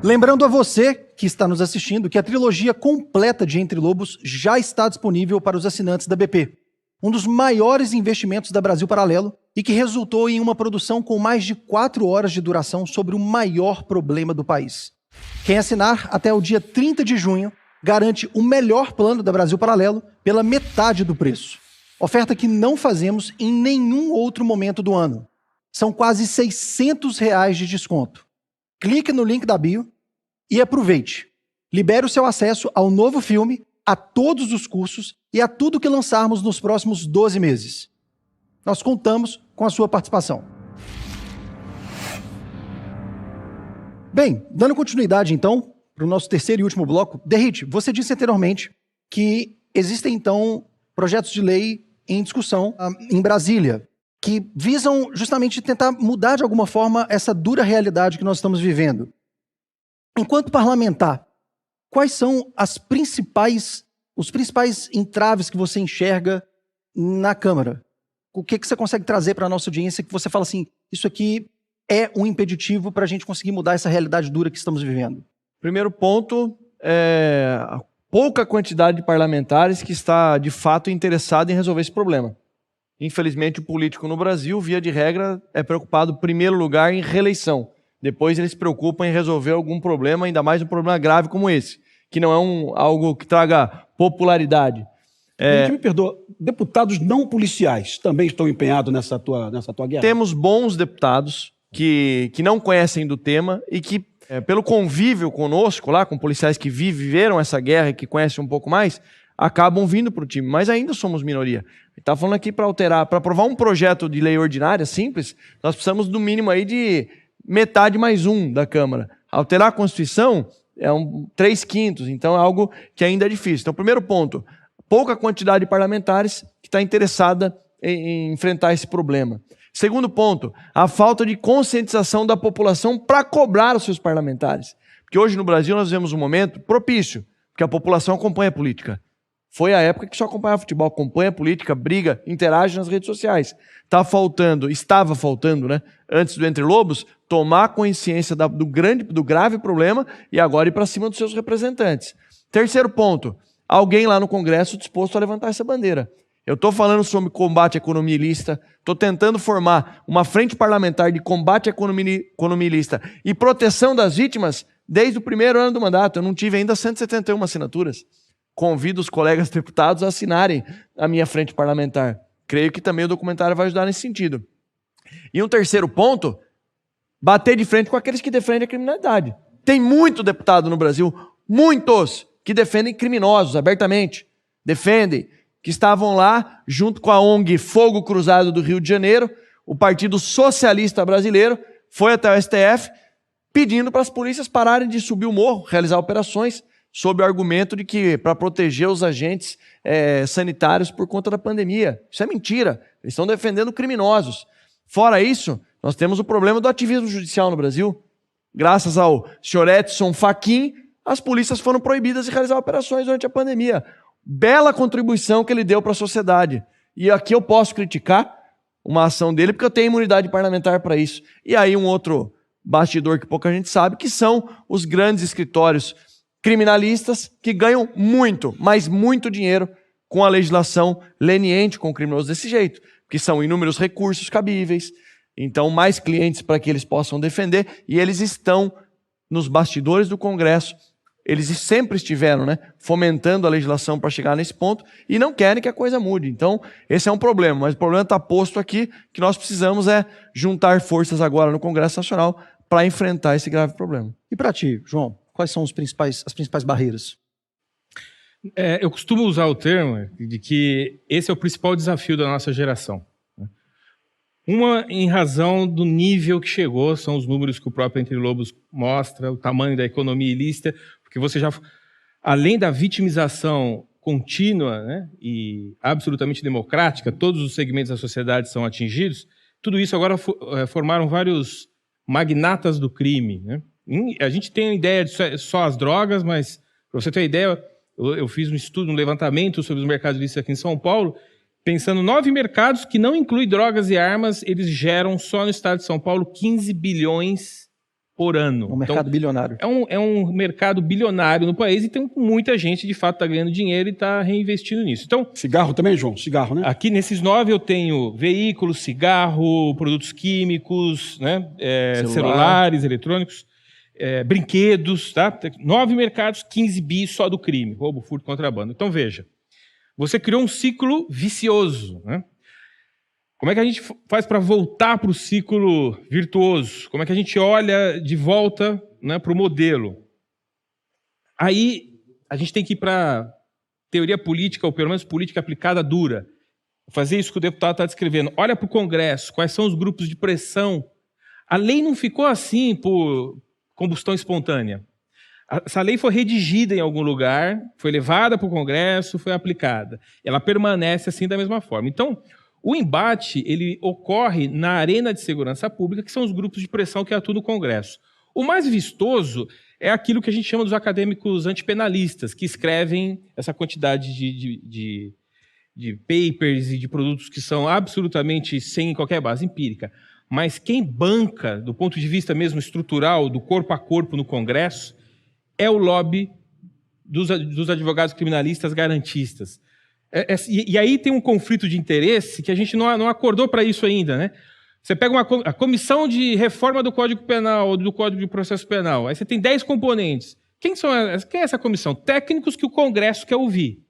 Lembrando a você que está nos assistindo que a trilogia completa de Entre Lobos já está disponível para os assinantes da BP, um dos maiores investimentos da Brasil Paralelo e que resultou em uma produção com mais de 4 horas de duração sobre o maior problema do país. Quem assinar até o dia 30 de junho garante o melhor plano da Brasil Paralelo pela metade do preço. Oferta que não fazemos em nenhum outro momento do ano. São quase R$600 de desconto. Clique no link da bio e aproveite. Libere o seu acesso ao novo filme, a todos os cursos e a tudo que lançarmos nos próximos 12 meses. Nós contamos com a sua participação. Bem, dando continuidade então para o nosso terceiro e último bloco, Derrite, você disse anteriormente que existem então projetos de lei em discussão em Brasília que visam justamente tentar mudar de alguma forma essa dura realidade que nós estamos vivendo. Enquanto parlamentar, quais são os principais entraves que você enxerga na Câmara? O que você consegue trazer para a nossa audiência que você fala assim, isso aqui é um impeditivo para a gente conseguir mudar essa realidade dura que estamos vivendo? Primeiro ponto é a pouca quantidade de parlamentares que está, de fato, interessado em resolver esse problema. Infelizmente, o político no Brasil, via de regra, é preocupado, em primeiro lugar, em reeleição. Depois, eles se preocupam em resolver algum problema, ainda mais um problema grave como esse, que não é algo que traga popularidade. Me perdoa, deputados não policiais também estão empenhados nessa tua guerra? Temos bons deputados que não conhecem do tema e que, pelo convívio conosco, lá com policiais que viveram essa guerra e que conhecem um pouco mais, acabam vindo para o time, mas ainda somos minoria. Está falando aqui para alterar, para aprovar um projeto de lei ordinária simples, nós precisamos do mínimo aí de metade mais um da Câmara. Alterar a Constituição é 3/5, então é algo que ainda é difícil. Então, primeiro ponto, pouca quantidade de parlamentares que está interessada em enfrentar esse problema. Segundo ponto, a falta de conscientização da população para cobrar os seus parlamentares. Porque hoje no Brasil nós vivemos um momento propício, porque a população acompanha a política. Foi a época que só acompanhava futebol, acompanha a política, briga, interage nas redes sociais. Estava faltando, né, antes do Entre Lobos, tomar consciência do grave problema e agora ir para cima dos seus representantes. Terceiro ponto, alguém lá no Congresso disposto a levantar essa bandeira. Eu estou falando sobre combate à economia ilícita, estou tentando formar uma frente parlamentar de combate à economia ilícita e proteção das vítimas desde o primeiro ano do mandato. Eu não tive ainda 171 assinaturas. Convido os colegas deputados a assinarem a minha frente parlamentar. Creio que também o documentário vai ajudar nesse sentido. E um terceiro ponto, bater de frente com aqueles que defendem a criminalidade. Tem muito deputado no Brasil, muitos, que defendem criminosos abertamente. Defendem, que estavam lá junto com a ONG Fogo Cruzado do Rio de Janeiro, o Partido Socialista Brasileiro foi até o STF pedindo para as polícias pararem de subir o morro, realizar operações, sob o argumento de que para proteger os agentes sanitários por conta da pandemia. Isso é mentira. Eles estão defendendo criminosos. Fora isso, nós temos o problema do ativismo judicial no Brasil. Graças ao senhor Edson Fachin, as polícias foram proibidas de realizar operações durante a pandemia. Bela contribuição que ele deu para a sociedade. E aqui eu posso criticar uma ação dele, porque eu tenho imunidade parlamentar para isso. E aí um outro bastidor que pouca gente sabe, que são os grandes escritórios criminalistas que ganham muito, mas muito dinheiro com a legislação leniente com o criminoso desse jeito, que são inúmeros recursos cabíveis, então mais clientes para que eles possam defender, e eles estão nos bastidores do Congresso, eles sempre estiveram, né, fomentando a legislação para chegar nesse ponto e não querem que a coisa mude. Então, esse é um problema, mas o problema está posto aqui, que nós precisamos juntar forças agora no Congresso Nacional para enfrentar esse grave problema. E para ti, João? Quais são as principais barreiras? Eu costumo usar o termo de que esse é o principal desafio da nossa geração. Uma em razão do nível que chegou, são os números que o próprio Entre Lobos mostra, o tamanho da economia ilícita, porque você já, além da vitimização contínua, né, e absolutamente democrática, todos os segmentos da sociedade são atingidos, tudo isso agora formaram vários magnatas do crime, né? A gente tem a ideia de só as drogas, mas, para você ter uma ideia, eu fiz um estudo, um levantamento sobre os mercados ilícitos aqui em São Paulo, pensando 9 mercados que não incluem drogas e armas, eles geram só no estado de São Paulo 15 bilhões por ano. Um mercado bilionário. É um mercado bilionário no país e tem muita gente, de fato, está ganhando dinheiro e está reinvestindo nisso. Então, cigarro também, João? Cigarro, né? Aqui nesses 9 eu tenho veículos, cigarro, produtos químicos, né? Celulares, eletrônicos, brinquedos, tá? 9 mercados, 15 bi só do crime, roubo, furto, contrabando. Então, veja. Você criou um ciclo vicioso, né? Como é que a gente faz para voltar para o ciclo virtuoso? Como é que a gente olha de volta, né, para o modelo? Aí a gente tem que ir para teoria política, ou pelo menos política aplicada dura. Fazer isso que o deputado está descrevendo. Olha para o Congresso, quais são os grupos de pressão. A lei não ficou assim por combustão espontânea. Essa lei foi redigida em algum lugar, foi levada para o Congresso, foi aplicada. Ela permanece assim da mesma forma. Então, o embate ele ocorre na arena de segurança pública, que são os grupos de pressão que atuam no Congresso. O mais vistoso é aquilo que a gente chama dos acadêmicos antipenalistas, que escrevem essa quantidade de papers e de produtos que são absolutamente sem qualquer base empírica. Mas quem banca, do ponto de vista mesmo estrutural, do corpo a corpo no Congresso, é o lobby dos advogados criminalistas garantistas. E aí tem um conflito de interesse que a gente não acordou para isso ainda, né? Você pega a comissão de reforma do Código Penal, do Código de Processo Penal, aí você tem 10 componentes. Quem é essa comissão? Técnicos que o Congresso quer ouvir.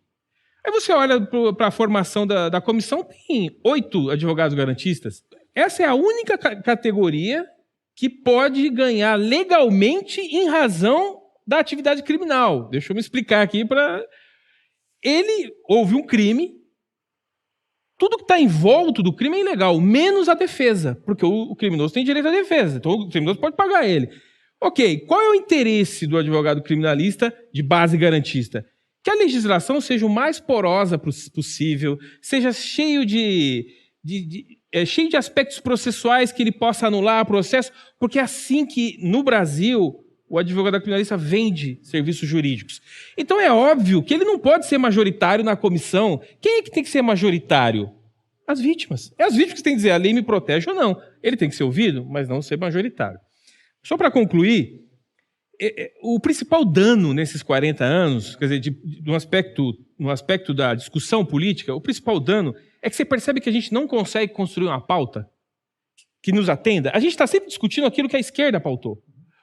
Aí você olha para a formação da comissão, tem 8 advogados garantistas. Essa é a única categoria que pode ganhar legalmente em razão da atividade criminal. Deixa eu me explicar aqui para... Ele houve um crime, tudo que está em volta do crime é ilegal, menos a defesa, porque o criminoso tem direito à defesa, então o criminoso pode pagar ele. Ok, qual é o interesse do advogado criminalista de base garantista? Que a legislação seja o mais porosa possível, seja cheio cheio de aspectos processuais que ele possa anular o processo, porque é assim que, no Brasil, o advogado criminalista vende serviços jurídicos. Então é óbvio que ele não pode ser majoritário na comissão. Quem é que tem que ser majoritário? As vítimas. É as vítimas que têm que dizer, a lei me protege ou não. Ele tem que ser ouvido, mas não ser majoritário. Só para concluir, o principal dano nesses 40 anos, quer dizer, no aspecto da discussão política, o principal dano é que você percebe que a gente não consegue construir uma pauta que nos atenda. A gente está sempre discutindo aquilo que a esquerda pautou,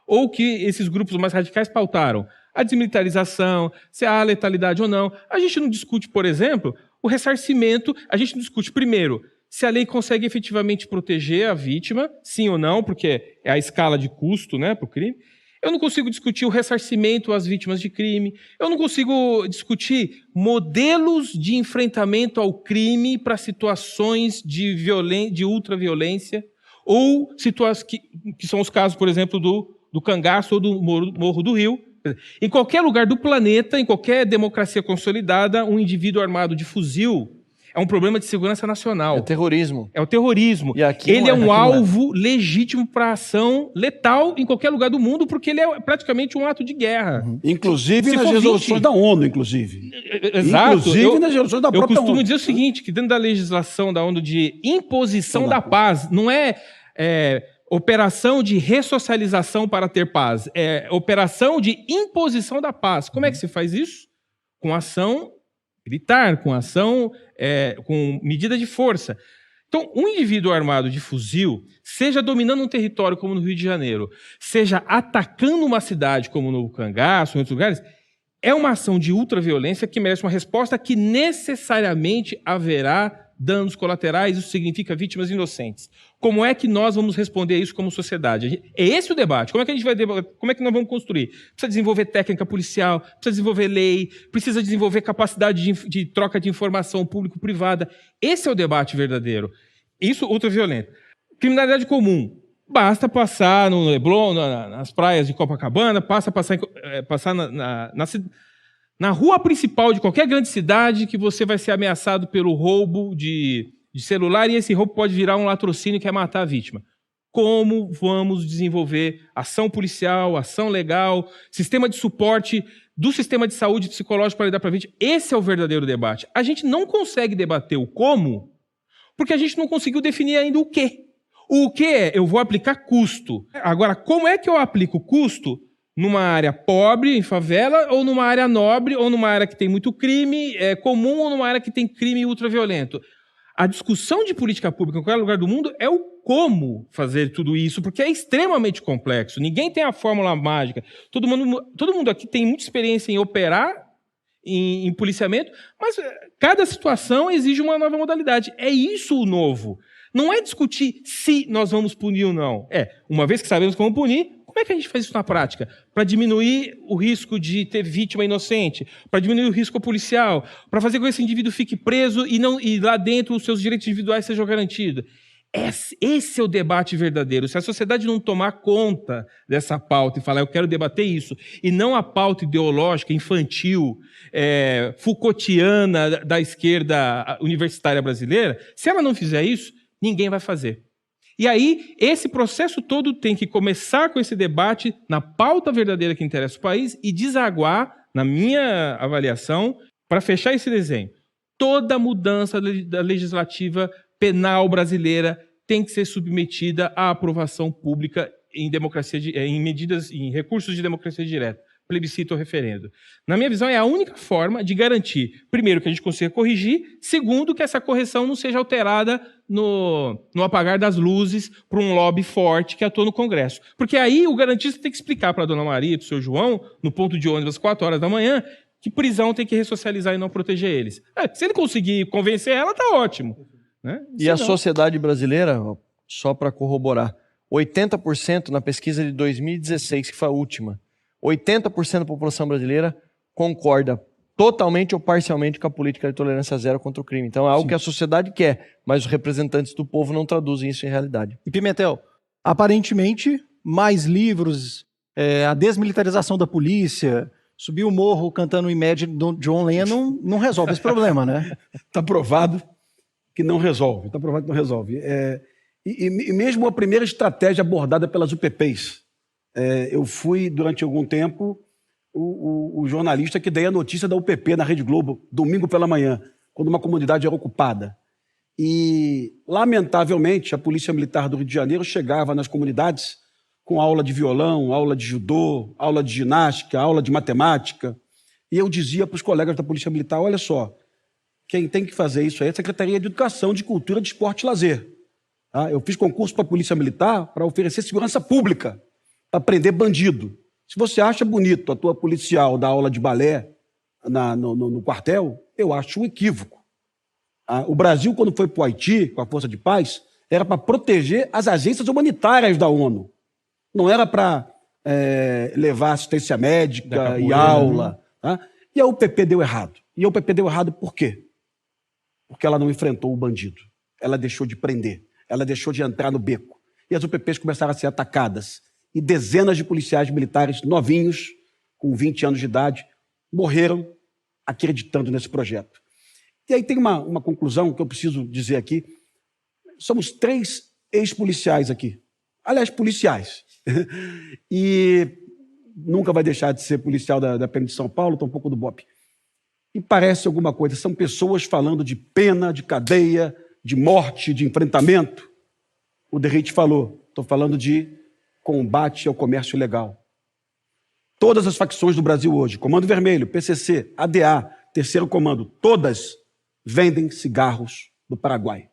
ou que esses grupos mais radicais pautaram. A desmilitarização, se há letalidade ou não. A gente não discute, por exemplo, o ressarcimento. A gente não discute, primeiro, se a lei consegue efetivamente proteger a vítima, sim ou não, porque é a escala de custo, né, para o crime. Eu não consigo discutir o ressarcimento às vítimas de crime. Eu não consigo discutir modelos de enfrentamento ao crime para situações de ultraviolência, ou situações que são os casos, por exemplo, do cangaço ou do Morro do Rio. Em qualquer lugar do planeta, em qualquer democracia consolidada, um indivíduo armado de fuzil é um problema de segurança nacional. É terrorismo. É o terrorismo. E aqui ele é um alvo legítimo para ação letal em qualquer lugar do mundo, porque ele é praticamente um ato de guerra. Inclusive nas resoluções da ONU, inclusive. Exato. Inclusive nas resoluções da própria ONU. Eu costumo dizer o seguinte, que dentro da legislação da ONU de imposição da paz, não é operação de ressocialização para ter paz, é operação de imposição da paz. Como é que se faz isso? Com ação militar, com ação, com medida de força. Então, um indivíduo armado de fuzil, seja dominando um território como no Rio de Janeiro, seja atacando uma cidade como no Cangaço, em outros lugares, é uma ação de ultraviolência que merece uma resposta que necessariamente haverá danos colaterais, isso significa vítimas inocentes. Como é que nós vamos responder a isso como sociedade? É esse o debate. Como é que a gente vai debater? Como é que nós vamos construir? Precisa desenvolver técnica policial, precisa desenvolver lei, precisa desenvolver capacidade de troca de informação público-privada. Esse é o debate verdadeiro. Isso ultraviolento. Criminalidade comum. Basta passar no Leblon, nas praias de Copacabana, passar na rua principal de qualquer grande cidade que você vai ser ameaçado pelo roubo de celular e esse roubo pode virar um latrocínio que é matar a vítima. Como vamos desenvolver ação policial, ação legal, sistema de suporte do sistema de saúde psicológico para lidar para a vítima? Esse é o verdadeiro debate. A gente não consegue debater o como, porque a gente não conseguiu definir ainda o quê. O que é? Eu vou aplicar custo. Agora, como é que eu aplico custo numa área pobre, em favela, ou numa área nobre, ou numa área que tem muito crime comum, ou numa área que tem crime ultraviolento? A discussão de política pública em qualquer lugar do mundo é o como fazer tudo isso, porque é extremamente complexo. Ninguém tem a fórmula mágica. Todo mundo aqui tem muita experiência em operar, em policiamento, mas cada situação exige uma nova modalidade. É isso o novo. Não é discutir se nós vamos punir ou não. Uma vez que sabemos como punir, como é que a gente faz isso na prática? Para diminuir o risco de ter vítima inocente, para diminuir o risco policial, para fazer com que esse indivíduo fique preso e lá dentro os seus direitos individuais sejam garantidos. Esse é o debate verdadeiro. Se a sociedade não tomar conta dessa pauta e falar, eu quero debater isso, e não a pauta ideológica, infantil, Foucaultiana da esquerda universitária brasileira, se ela não fizer isso, ninguém vai fazer. E aí, esse processo todo tem que começar com esse debate na pauta verdadeira que interessa o país e desaguar, na minha avaliação, para fechar esse desenho. Toda mudança da legislativa penal brasileira tem que ser submetida à aprovação pública em recursos de democracia direta, plebiscito ou referendo. Na minha visão, é a única forma de garantir, primeiro, que a gente consiga corrigir, segundo, que essa correção não seja alterada no apagar das luzes por um lobby forte que atua no Congresso. Porque aí o garantista tem que explicar para a dona Maria e para o seu João, no ponto de ônibus às 4 horas da manhã, que prisão tem que ressocializar e não proteger eles. Se ele conseguir convencer ela, está ótimo. Né? E a sociedade brasileira, só para corroborar, 80% na pesquisa de 2016, que foi a última, 80% da população brasileira concorda totalmente ou parcialmente com a política de tolerância zero contra o crime. Então é algo que a sociedade quer, mas os representantes do povo não traduzem isso em realidade. E Pimentel, aparentemente, mais livros, a desmilitarização da polícia, subir o morro cantando Imagine do John Lennon não resolve esse problema, né? Está provado que não resolve. Está provado que não resolve. E mesmo a primeira estratégia abordada pelas UPPs, eu fui, durante algum tempo, o jornalista que dei a notícia da UPP na Rede Globo, domingo pela manhã, quando uma comunidade era ocupada. E, lamentavelmente, a Polícia Militar do Rio de Janeiro chegava nas comunidades com aula de violão, aula de judô, aula de ginástica, aula de matemática. E eu dizia para os colegas da Polícia Militar, olha só, quem tem que fazer isso aí é a Secretaria de Educação, de Cultura, de Esporte e Lazer. Tá? Eu fiz concurso para a Polícia Militar para oferecer segurança pública, para prender bandido. Se você acha bonito a tua policial dar aula de balé no quartel, eu acho um equívoco. O Brasil, quando foi para o Haiti, com a Força de Paz, era para proteger as agências humanitárias da ONU. Não era para levar assistência médica e aula. Tá? E a UPP deu errado. E a UPP deu errado por quê? Porque ela não enfrentou o bandido. Ela deixou de prender. Ela deixou de entrar no beco. E as UPPs começaram a ser atacadas. E dezenas de policiais militares novinhos, com 20 anos de idade, morreram acreditando nesse projeto. E aí tem uma conclusão que eu preciso dizer aqui. Somos 3 ex-policiais aqui. Aliás, policiais. E nunca vai deixar de ser policial da PM de São Paulo, tampouco do BOPE. E parece alguma coisa. São pessoas falando de pena, de cadeia, de morte, de enfrentamento. O Derrite falou. Estou falando de combate ao comércio ilegal. Todas as facções do Brasil hoje, Comando Vermelho, PCC, ADA, Terceiro Comando, todas vendem cigarros do Paraguai.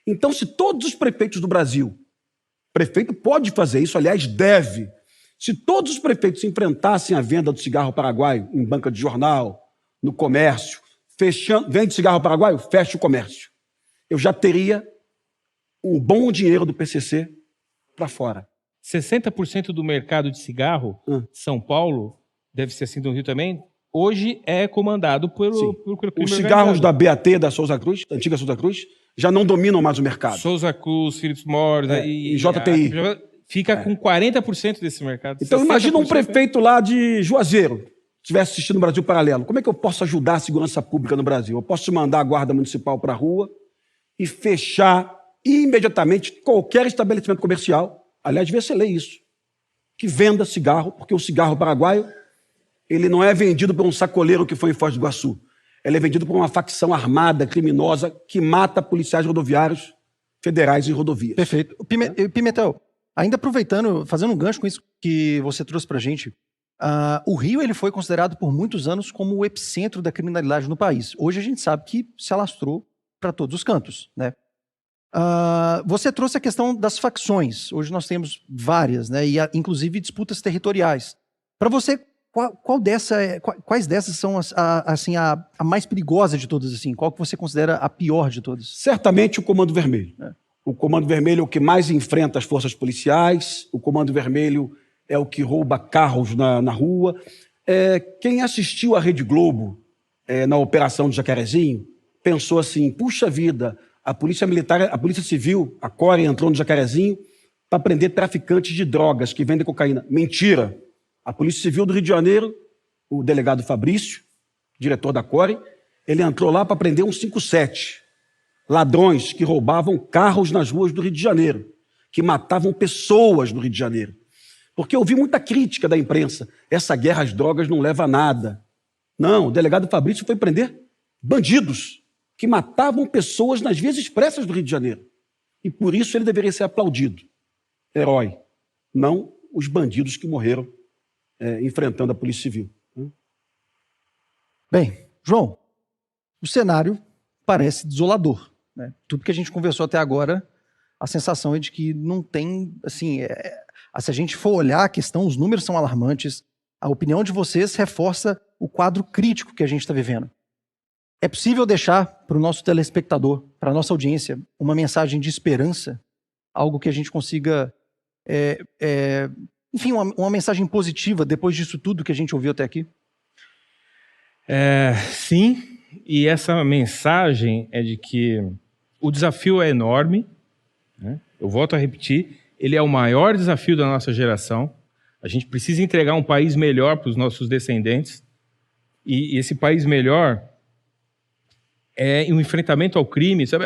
Então, se todos os prefeitos do Brasil, prefeito pode fazer isso, aliás, deve, se todos os prefeitos enfrentassem a venda do cigarro paraguaio em banca de jornal, no comércio, vende cigarro paraguaio, fecha o comércio. Eu já teria um bom dinheiro do PCC para fora. 60% do mercado de cigarro, São Paulo, deve ser assim do Rio também, hoje é comandado pelo Os cigarros da BAT, da Souza Cruz, da antiga Souza Cruz, já não dominam mais o mercado. Souza Cruz, Philips Morris e JTI. Fica com 40% desse mercado. Então imagina um prefeito lá de Juazeiro, estivesse assistindo o Brasil Paralelo. Como é que eu posso ajudar a segurança pública no Brasil? Eu posso mandar a guarda municipal para a rua e fechar imediatamente qualquer estabelecimento comercial. Aliás, devia ser lei isso. Que venda cigarro, porque o cigarro paraguaio ele não é vendido por um sacoleiro que foi em Foz do Iguaçu. Ele é vendido por uma facção armada, criminosa, que mata policiais rodoviários federais em rodovias. Perfeito. Pimentel, ainda aproveitando, fazendo um gancho com isso que você trouxe pra gente, o Rio ele foi considerado por muitos anos como o epicentro da criminalidade no país. Hoje a gente sabe que se alastrou para todos os cantos, né? Você trouxe a questão das facções. Hoje nós temos várias, né? E inclusive disputas territoriais. Para você, quais dessas são a mais perigosa de todas? Assim? Qual que você considera a pior de todas? Certamente o Comando Vermelho. O Comando Vermelho é o que mais enfrenta as forças policiais. O Comando Vermelho é o que rouba carros na rua. Quem assistiu à Rede Globo na Operação de Jacarezinho pensou assim, puxa vida, a Polícia Militar, a Polícia Civil, a CORE entrou no Jacarezinho para prender traficantes de drogas que vendem cocaína. Mentira! A Polícia Civil do Rio de Janeiro, o delegado Fabrício, diretor da CORE, ele entrou lá para prender um 57, ladrões que roubavam carros nas ruas do Rio de Janeiro, que matavam pessoas no Rio de Janeiro. Porque eu vi muita crítica da imprensa. Essa guerra às drogas não leva a nada. Não, o delegado Fabrício foi prender bandidos que matavam pessoas nas vias expressas do Rio de Janeiro. E por isso ele deveria ser aplaudido. Herói. Não os bandidos que morreram enfrentando a Polícia Civil. Bem, João, o cenário parece desolador, né? Tudo que a gente conversou até agora, a sensação é de que não tem, assim, se a gente for olhar a questão, os números são alarmantes, a opinião de vocês reforça o quadro crítico que a gente está vivendo. É possível deixar para o nosso telespectador, para a nossa audiência, uma mensagem de esperança? Algo que a gente consiga, enfim, uma mensagem positiva depois disso tudo que a gente ouviu até aqui? Sim, e essa mensagem é de que o desafio é enorme, né? Eu volto a repetir, ele é o maior desafio da nossa geração. A gente precisa entregar um país melhor para os nossos descendentes, e esse país melhor é um enfrentamento ao crime. Sabe?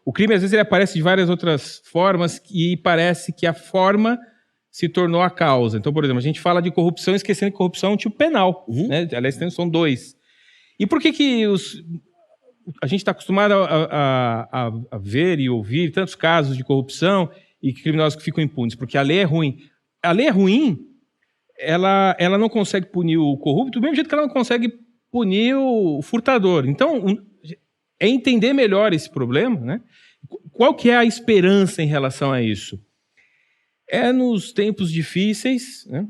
O crime, às vezes, ele aparece de várias outras formas e parece que a forma se tornou a causa. Então, por exemplo, a gente fala de corrupção esquecendo que corrupção é um tipo penal. Né? Aliás, são dois. E por que a gente está acostumado a ver e ouvir tantos casos de corrupção e criminosos que ficam impunes? Porque a lei é ruim. A lei é ruim, ela não consegue punir o corrupto do mesmo jeito que ela não consegue punir o furtador. Então, é entender melhor esse problema, né? Qual que é a esperança em relação a isso? É nos tempos difíceis, né?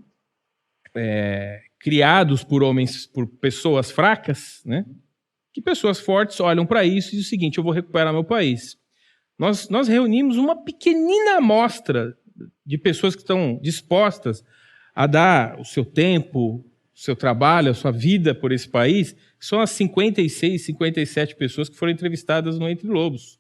Criados por pessoas fracas, né? Que pessoas fortes olham para isso e dizem o seguinte: eu vou recuperar meu país. Nós reunimos uma pequenina amostra de pessoas que estão dispostas a dar o seu tempo, o seu trabalho, a sua vida por esse país, que são as 56, 57 pessoas que foram entrevistadas no Entre Lobos.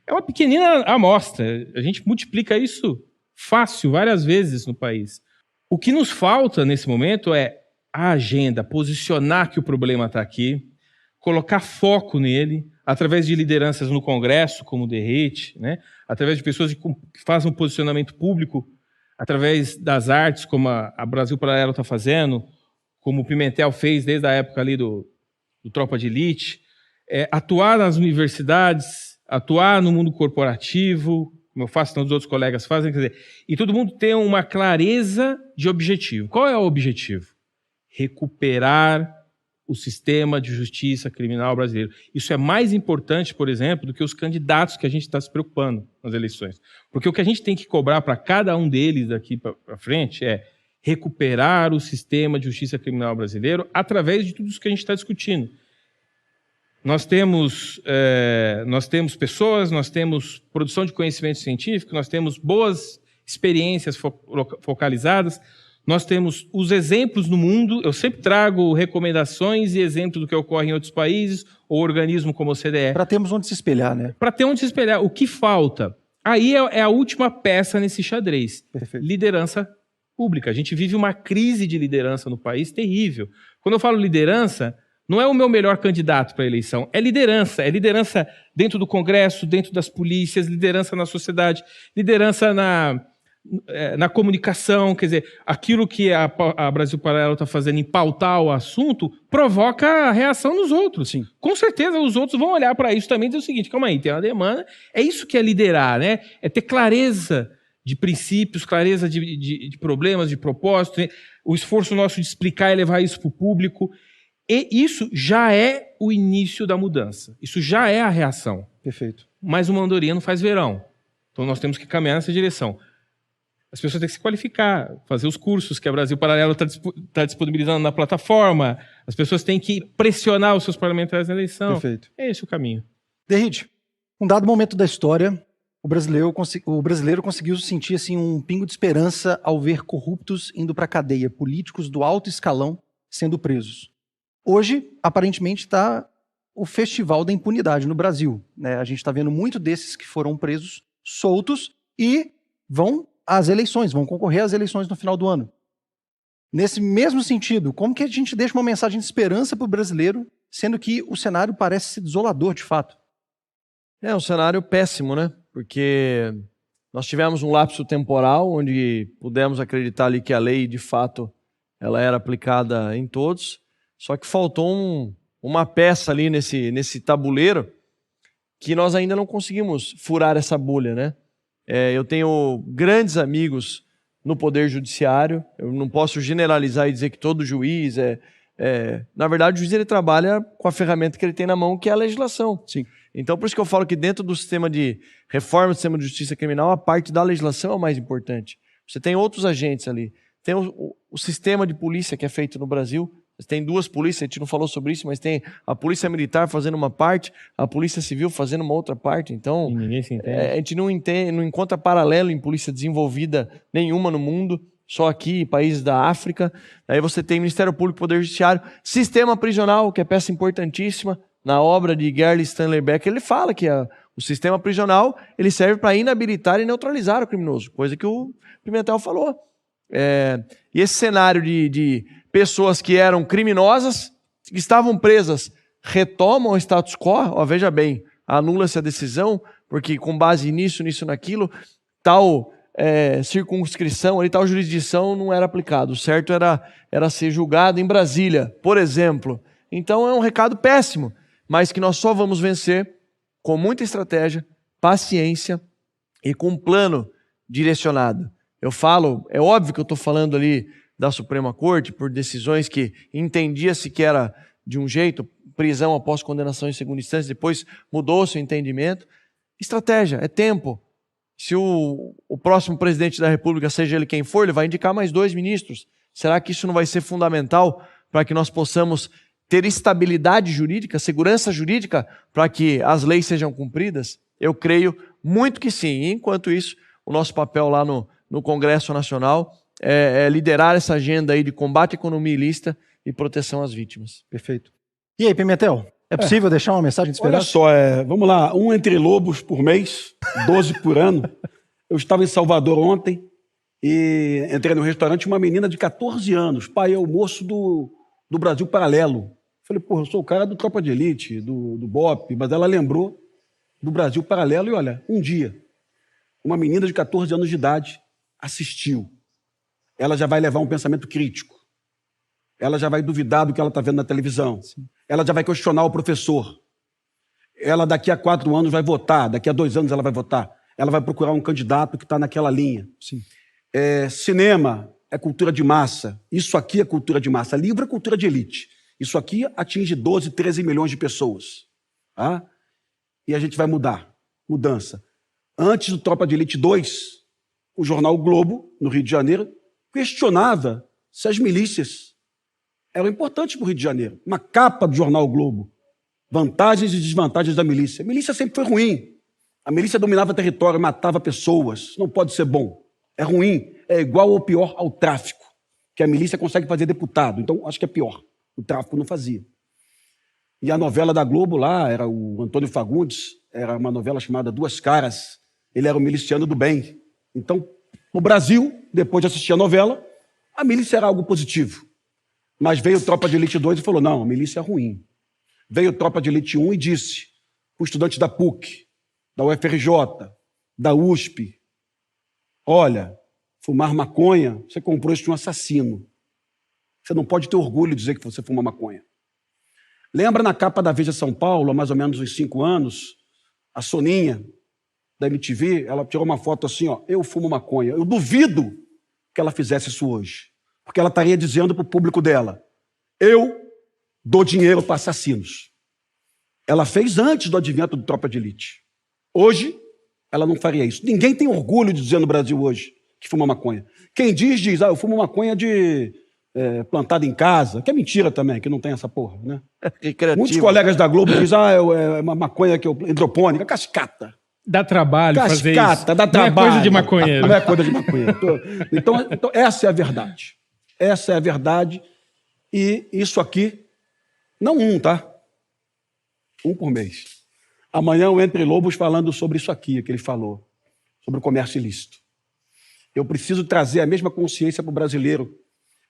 É uma pequenina amostra. A gente multiplica isso fácil, várias vezes no país. O que nos falta nesse momento é a agenda, posicionar que o problema está aqui, colocar foco nele, através de lideranças no Congresso, como o Derrite, né? Através de pessoas que fazem um posicionamento público, através das artes, como a Brasil Paralelo está fazendo, como o Pimentel fez desde a época ali do Tropa de Elite, atuar nas universidades, atuar no mundo corporativo, como eu faço, tantos outros colegas fazem, quer dizer, e todo mundo tem uma clareza de objetivo. Qual é o objetivo? Recuperar o sistema de justiça criminal brasileiro. Isso é mais importante, por exemplo, do que os candidatos que a gente está se preocupando nas eleições. Porque o que a gente tem que cobrar para cada um deles daqui para frente é recuperar o sistema de justiça criminal brasileiro através de tudo isso que a gente está discutindo. Nós temos pessoas, nós temos produção de conhecimento científico, nós temos boas experiências focalizadas, Nós temos os exemplos no mundo, eu sempre trago recomendações e exemplos do que ocorre em outros países, ou organismos como o CDE. Para termos onde se espelhar, né? Para ter onde se espelhar. O que falta? Aí é a última peça nesse xadrez. Perfeito. Liderança pública. A gente vive uma crise de liderança no país terrível. Quando eu falo liderança, não é o meu melhor candidato para a eleição, é liderança. É liderança dentro do Congresso, dentro das polícias, liderança na sociedade, liderança na comunicação. Quer dizer, aquilo que a Brasil Paralelo está fazendo em pautar o assunto provoca a reação nos outros. Sim. Com certeza os outros vão olhar para isso também e dizer o seguinte, calma aí, tem uma demanda. É isso que é liderar, né? É ter clareza de princípios, clareza de problemas, de propósitos, né? O esforço nosso de explicar e levar isso para o público. E isso já é o início da mudança. Isso já é a reação. Perfeito. Mas uma andorinha não faz verão. Então nós temos que caminhar nessa direção. As pessoas têm que se qualificar, fazer os cursos que a Brasil Paralelo está disponibilizando na plataforma. As pessoas têm que pressionar os seus parlamentares na eleição. Perfeito. É esse o caminho. Derrite, um dado momento da história, o brasileiro conseguiu sentir assim, um pingo de esperança ao ver corruptos indo para a cadeia, políticos do alto escalão sendo presos. Hoje, aparentemente, está o festival da impunidade no Brasil, né? A gente está vendo muito desses que foram presos soltos e vão às eleições, vão concorrer às eleições no final do ano. Nesse mesmo sentido, como que a gente deixa uma mensagem de esperança para o brasileiro, sendo que o cenário parece ser desolador de fato? É um cenário péssimo, né? Porque nós tivemos um lapso temporal onde pudemos acreditar ali que a lei, de fato, ela era aplicada em todos, só que faltou uma peça ali nesse tabuleiro que nós ainda não conseguimos furar essa bolha, né? Eu tenho grandes amigos no Poder Judiciário, eu não posso generalizar e dizer que todo juiz na verdade, o juiz ele trabalha com a ferramenta que ele tem na mão, que é a legislação. Sim. Então, por isso que eu falo que dentro do sistema de reforma do sistema de justiça criminal, a parte da legislação é o mais importante. Você tem outros agentes ali. Tem o sistema de polícia que é feito no Brasil. Você tem duas polícias, a gente não falou sobre isso, mas tem a polícia militar fazendo uma parte, a polícia civil fazendo uma outra parte. Então, ninguém se entende. A gente não encontra paralelo em polícia desenvolvida nenhuma no mundo, só aqui, países da África. Aí você tem Ministério Público, Poder Judiciário, sistema prisional, que é peça importantíssima. Na obra de Gerli Stanley Beck, ele fala que o sistema prisional ele serve para inabilitar e neutralizar o criminoso, coisa que o Pimentel falou. E esse cenário de pessoas que eram criminosas, que estavam presas, retomam o status quo, veja bem, anula-se a decisão, porque com base nisso, naquilo, tal circunscrição, ali, tal jurisdição não era aplicado. O certo era ser julgado em Brasília, por exemplo. Então é um recado péssimo, mas que nós só vamos vencer com muita estratégia, paciência e com um plano direcionado. Eu falo, é óbvio que eu estou falando ali da Suprema Corte por decisões que entendia-se que era de um jeito, prisão após condenação em segunda instância, depois mudou-se o entendimento. Estratégia, é tempo. Se o próximo presidente da República, seja ele quem for, ele vai indicar mais 2 ministros. Será que isso não vai ser fundamental para que nós possamos ter estabilidade jurídica, segurança jurídica, para que as leis sejam cumpridas? Eu creio muito que sim. E, enquanto isso, o nosso papel lá no Congresso Nacional é liderar essa agenda aí de combate à economia ilícita e proteção às vítimas. Perfeito. E aí, Pimentel, é possível deixar uma mensagem de esperança? Olha só, vamos lá, 1 entre lobos por mês, 12 por ano. Eu estava em Salvador ontem e entrei no restaurante, uma menina de 14 anos, pai, é o moço do Brasil Paralelo. Falei, porra, eu sou o cara do Tropa de Elite, do BOP, mas ela lembrou do Brasil Paralelo e olha, um dia, uma menina de 14 anos de idade assistiu. Ela já vai levar um pensamento crítico. Ela já vai duvidar do que ela está vendo na televisão. Sim. Ela já vai questionar o professor. Ela daqui a 4 anos vai votar, daqui a 2 anos ela vai votar. Ela vai procurar um candidato que está naquela linha. Sim. Cinema é cultura de massa. Isso aqui é cultura de massa. Livro é cultura de elite. Isso aqui atinge 12, 13 milhões de pessoas. Tá? E a gente vai mudar. Mudança. Antes do Tropa de Elite 2, o jornal o Globo, no Rio de Janeiro, questionava se as milícias eram importantes para o Rio de Janeiro. Uma capa do jornal o Globo. Vantagens e desvantagens da milícia. A milícia sempre foi ruim. A milícia dominava território, matava pessoas. Não pode ser bom. É ruim. É igual ou pior ao tráfico. que a milícia consegue fazer deputado. Então, acho que é pior. O tráfico não fazia. E a novela da Globo lá, era o Antônio Fagundes, era uma novela chamada Duas Caras. Ele era um miliciano do bem. Então, o Brasil, depois de assistir a novela, a milícia era algo positivo. Mas veio Tropa de Elite 2 e falou, não, a milícia é ruim. Veio Tropa de Elite 1 e disse, o estudante da PUC, da UFRJ, da USP, olha, fumar maconha, você comprou isso de um assassino. Você não pode ter orgulho de dizer que você fuma maconha. Lembra na capa da Veja São Paulo, há mais ou menos uns 5 anos, a Soninha, da MTV, ela tirou uma foto assim, ó, eu fumo maconha. Eu duvido que ela fizesse isso hoje. Porque ela estaria dizendo para o público dela, eu dou dinheiro para assassinos. Ela fez antes do advento do Tropa de Elite. Hoje, ela não faria isso. Ninguém tem orgulho de dizer no Brasil hoje que fuma maconha. Quem diz, eu fumo maconha plantada em casa, que é mentira também, que não tem essa porra, né? Muitos colegas da Globo dizem, é uma maconha hidropônica, cascata. Dá trabalho fazer isso. Cascata, dá trabalho. Não é coisa de maconheiro. Não é coisa de maconheiro. Então, essa é a verdade. Essa é a verdade. E isso aqui, não tá? Um por mês. Amanhã o Entre Lobos falando sobre isso aqui, que ele falou, sobre o comércio ilícito. Eu preciso trazer a mesma consciência para o brasileiro.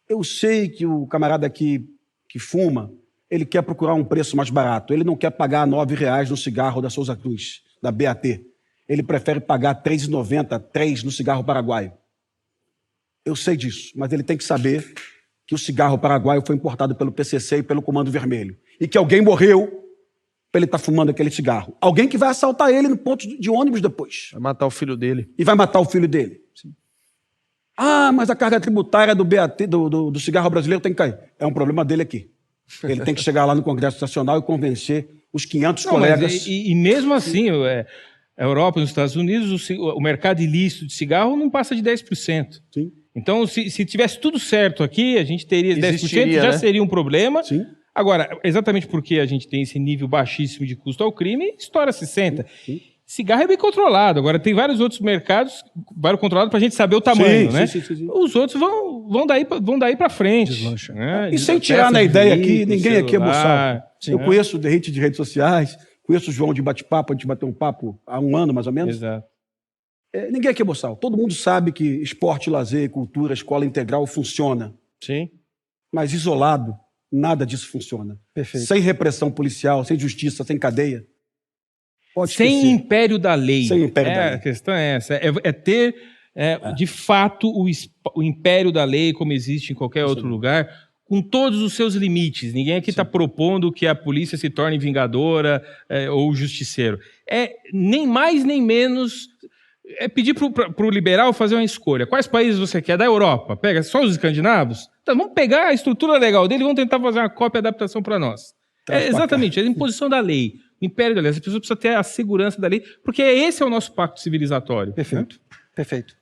Eu sei que o camarada que fuma, ele quer procurar um preço mais barato. Ele não quer pagar R$9 no cigarro da Souza Cruz, da BAT. Ele prefere pagar R$3,90, R$3 no cigarro paraguaio. Eu sei disso, mas ele tem que saber que o cigarro paraguaio foi importado pelo PCC e pelo Comando Vermelho. E que alguém morreu para ele estar fumando aquele cigarro. Alguém que vai assaltar ele no ponto de ônibus depois. Vai matar o filho dele. E vai matar o filho dele. Sim. Ah, mas a carga tributária do BAT, do cigarro brasileiro tem que cair. É um problema dele aqui. Ele tem que chegar lá no Congresso Nacional e convencer os 500 colegas. E mesmo assim, a Europa e os Estados Unidos, o mercado ilícito de cigarro não passa de 10%. Sim. Então, se tivesse tudo certo aqui, a gente teria 10%, já né? seria um problema. Sim. Agora, exatamente porque a gente tem esse nível baixíssimo de custo ao crime, estoura 60%. Sim. Cigarro é bem controlado. Agora, tem vários outros mercados controlados para a gente saber o tamanho, né? Sim. Os outros vão daí para frente. Né? E sem tirar na ideia aqui, ninguém aqui é boçal. Eu conheço o Derrite de redes sociais, conheço o João de bate-papo, a gente bateu um papo há 1 ano, mais ou menos. Exato. Ninguém aqui é boçal. Todo mundo sabe que esporte, lazer, cultura, escola integral funciona. Sim. Mas isolado, nada disso funciona. Perfeito. Sem repressão policial, sem justiça, sem cadeia. Pode sem império da lei. Sem império da lei. A questão é essa. É ter, de fato, o império da lei, como existe em qualquer outro lugar, com todos os seus limites. Ninguém aqui está propondo que a polícia se torne vingadora ou justiceiro. Nem mais nem menos... É pedir para o liberal fazer uma escolha. Quais países você quer? Da Europa? Pega só os escandinavos? Então, vamos pegar a estrutura legal dele e vamos tentar fazer uma cópia e adaptação para nós. Exatamente, é a imposição da lei. O império da lei. As pessoas precisam ter a segurança da lei, porque esse é o nosso pacto civilizatório. Perfeito. Né? Perfeito.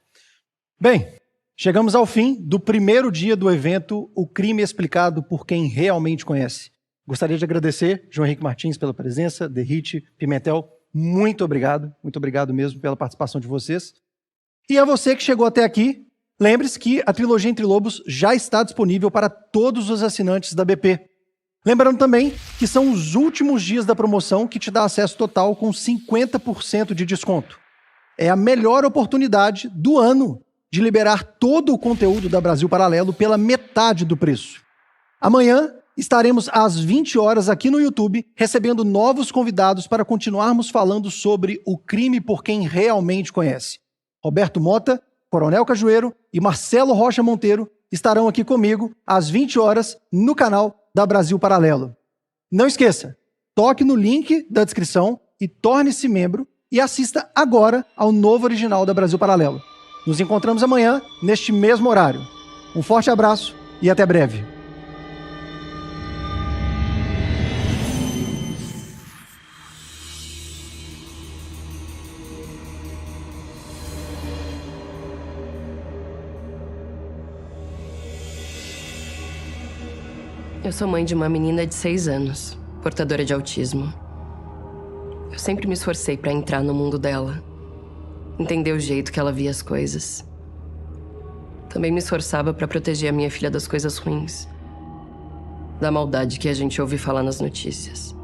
Bem, chegamos ao fim do primeiro dia do evento O Crime Explicado por Quem Realmente Conhece. Gostaria de agradecer João Henrique Martins pela presença, Derrite, Pimentel, muito obrigado mesmo pela participação de vocês. E a você que chegou até aqui, lembre-se que a trilogia Entre Lobos já está disponível para todos os assinantes da BP. Lembrando também que são os últimos dias da promoção que te dá acesso total com 50% de desconto. É a melhor oportunidade do ano de liberar todo o conteúdo da Brasil Paralelo pela metade do preço. Amanhã estaremos às 20 horas aqui no YouTube recebendo novos convidados para continuarmos falando sobre o crime por quem realmente conhece. Roberto Mota, Coronel Cajueiro e Marcelo Rocha Monteiro estarão aqui comigo às 20 horas no canal da Brasil Paralelo. Não esqueça, toque no link da descrição e torne-se membro e assista agora ao novo original da Brasil Paralelo. Nos encontramos amanhã neste mesmo horário. Um forte abraço e até breve. Eu sou mãe de uma menina de 6 anos, portadora de autismo. Eu sempre me esforcei para entrar no mundo dela, entender o jeito que ela via as coisas. Também me esforçava para proteger a minha filha das coisas ruins, da maldade que a gente ouve falar nas notícias.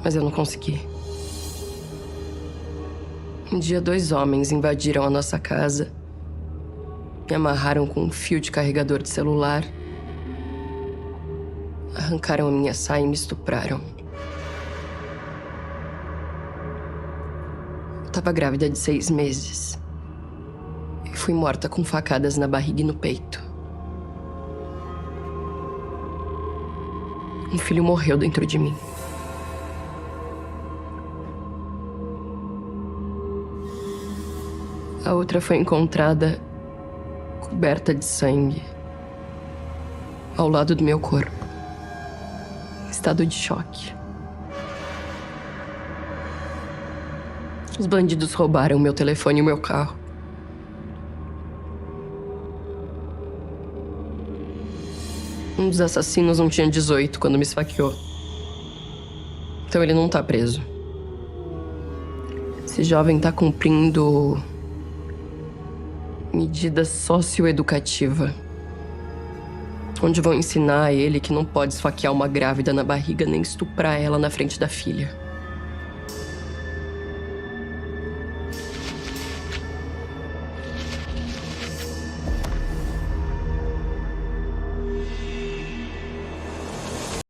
Mas eu não consegui. Um dia, 2 homens invadiram a nossa casa, me amarraram com um fio de carregador de celular, arrancaram a minha saia e me estupraram. Eu tava grávida de 6 meses. E fui morta com facadas na barriga e no peito. Um filho morreu dentro de mim. A outra foi encontrada coberta de sangue ao lado do meu corpo, em estado de choque. Os bandidos roubaram meu telefone e o meu carro. Um dos assassinos não tinha 18 quando me esfaqueou. Então ele não tá preso. Esse jovem tá cumprindo medida socioeducativa, onde vão ensinar a ele que não pode esfaquear uma grávida na barriga nem estuprar ela na frente da filha.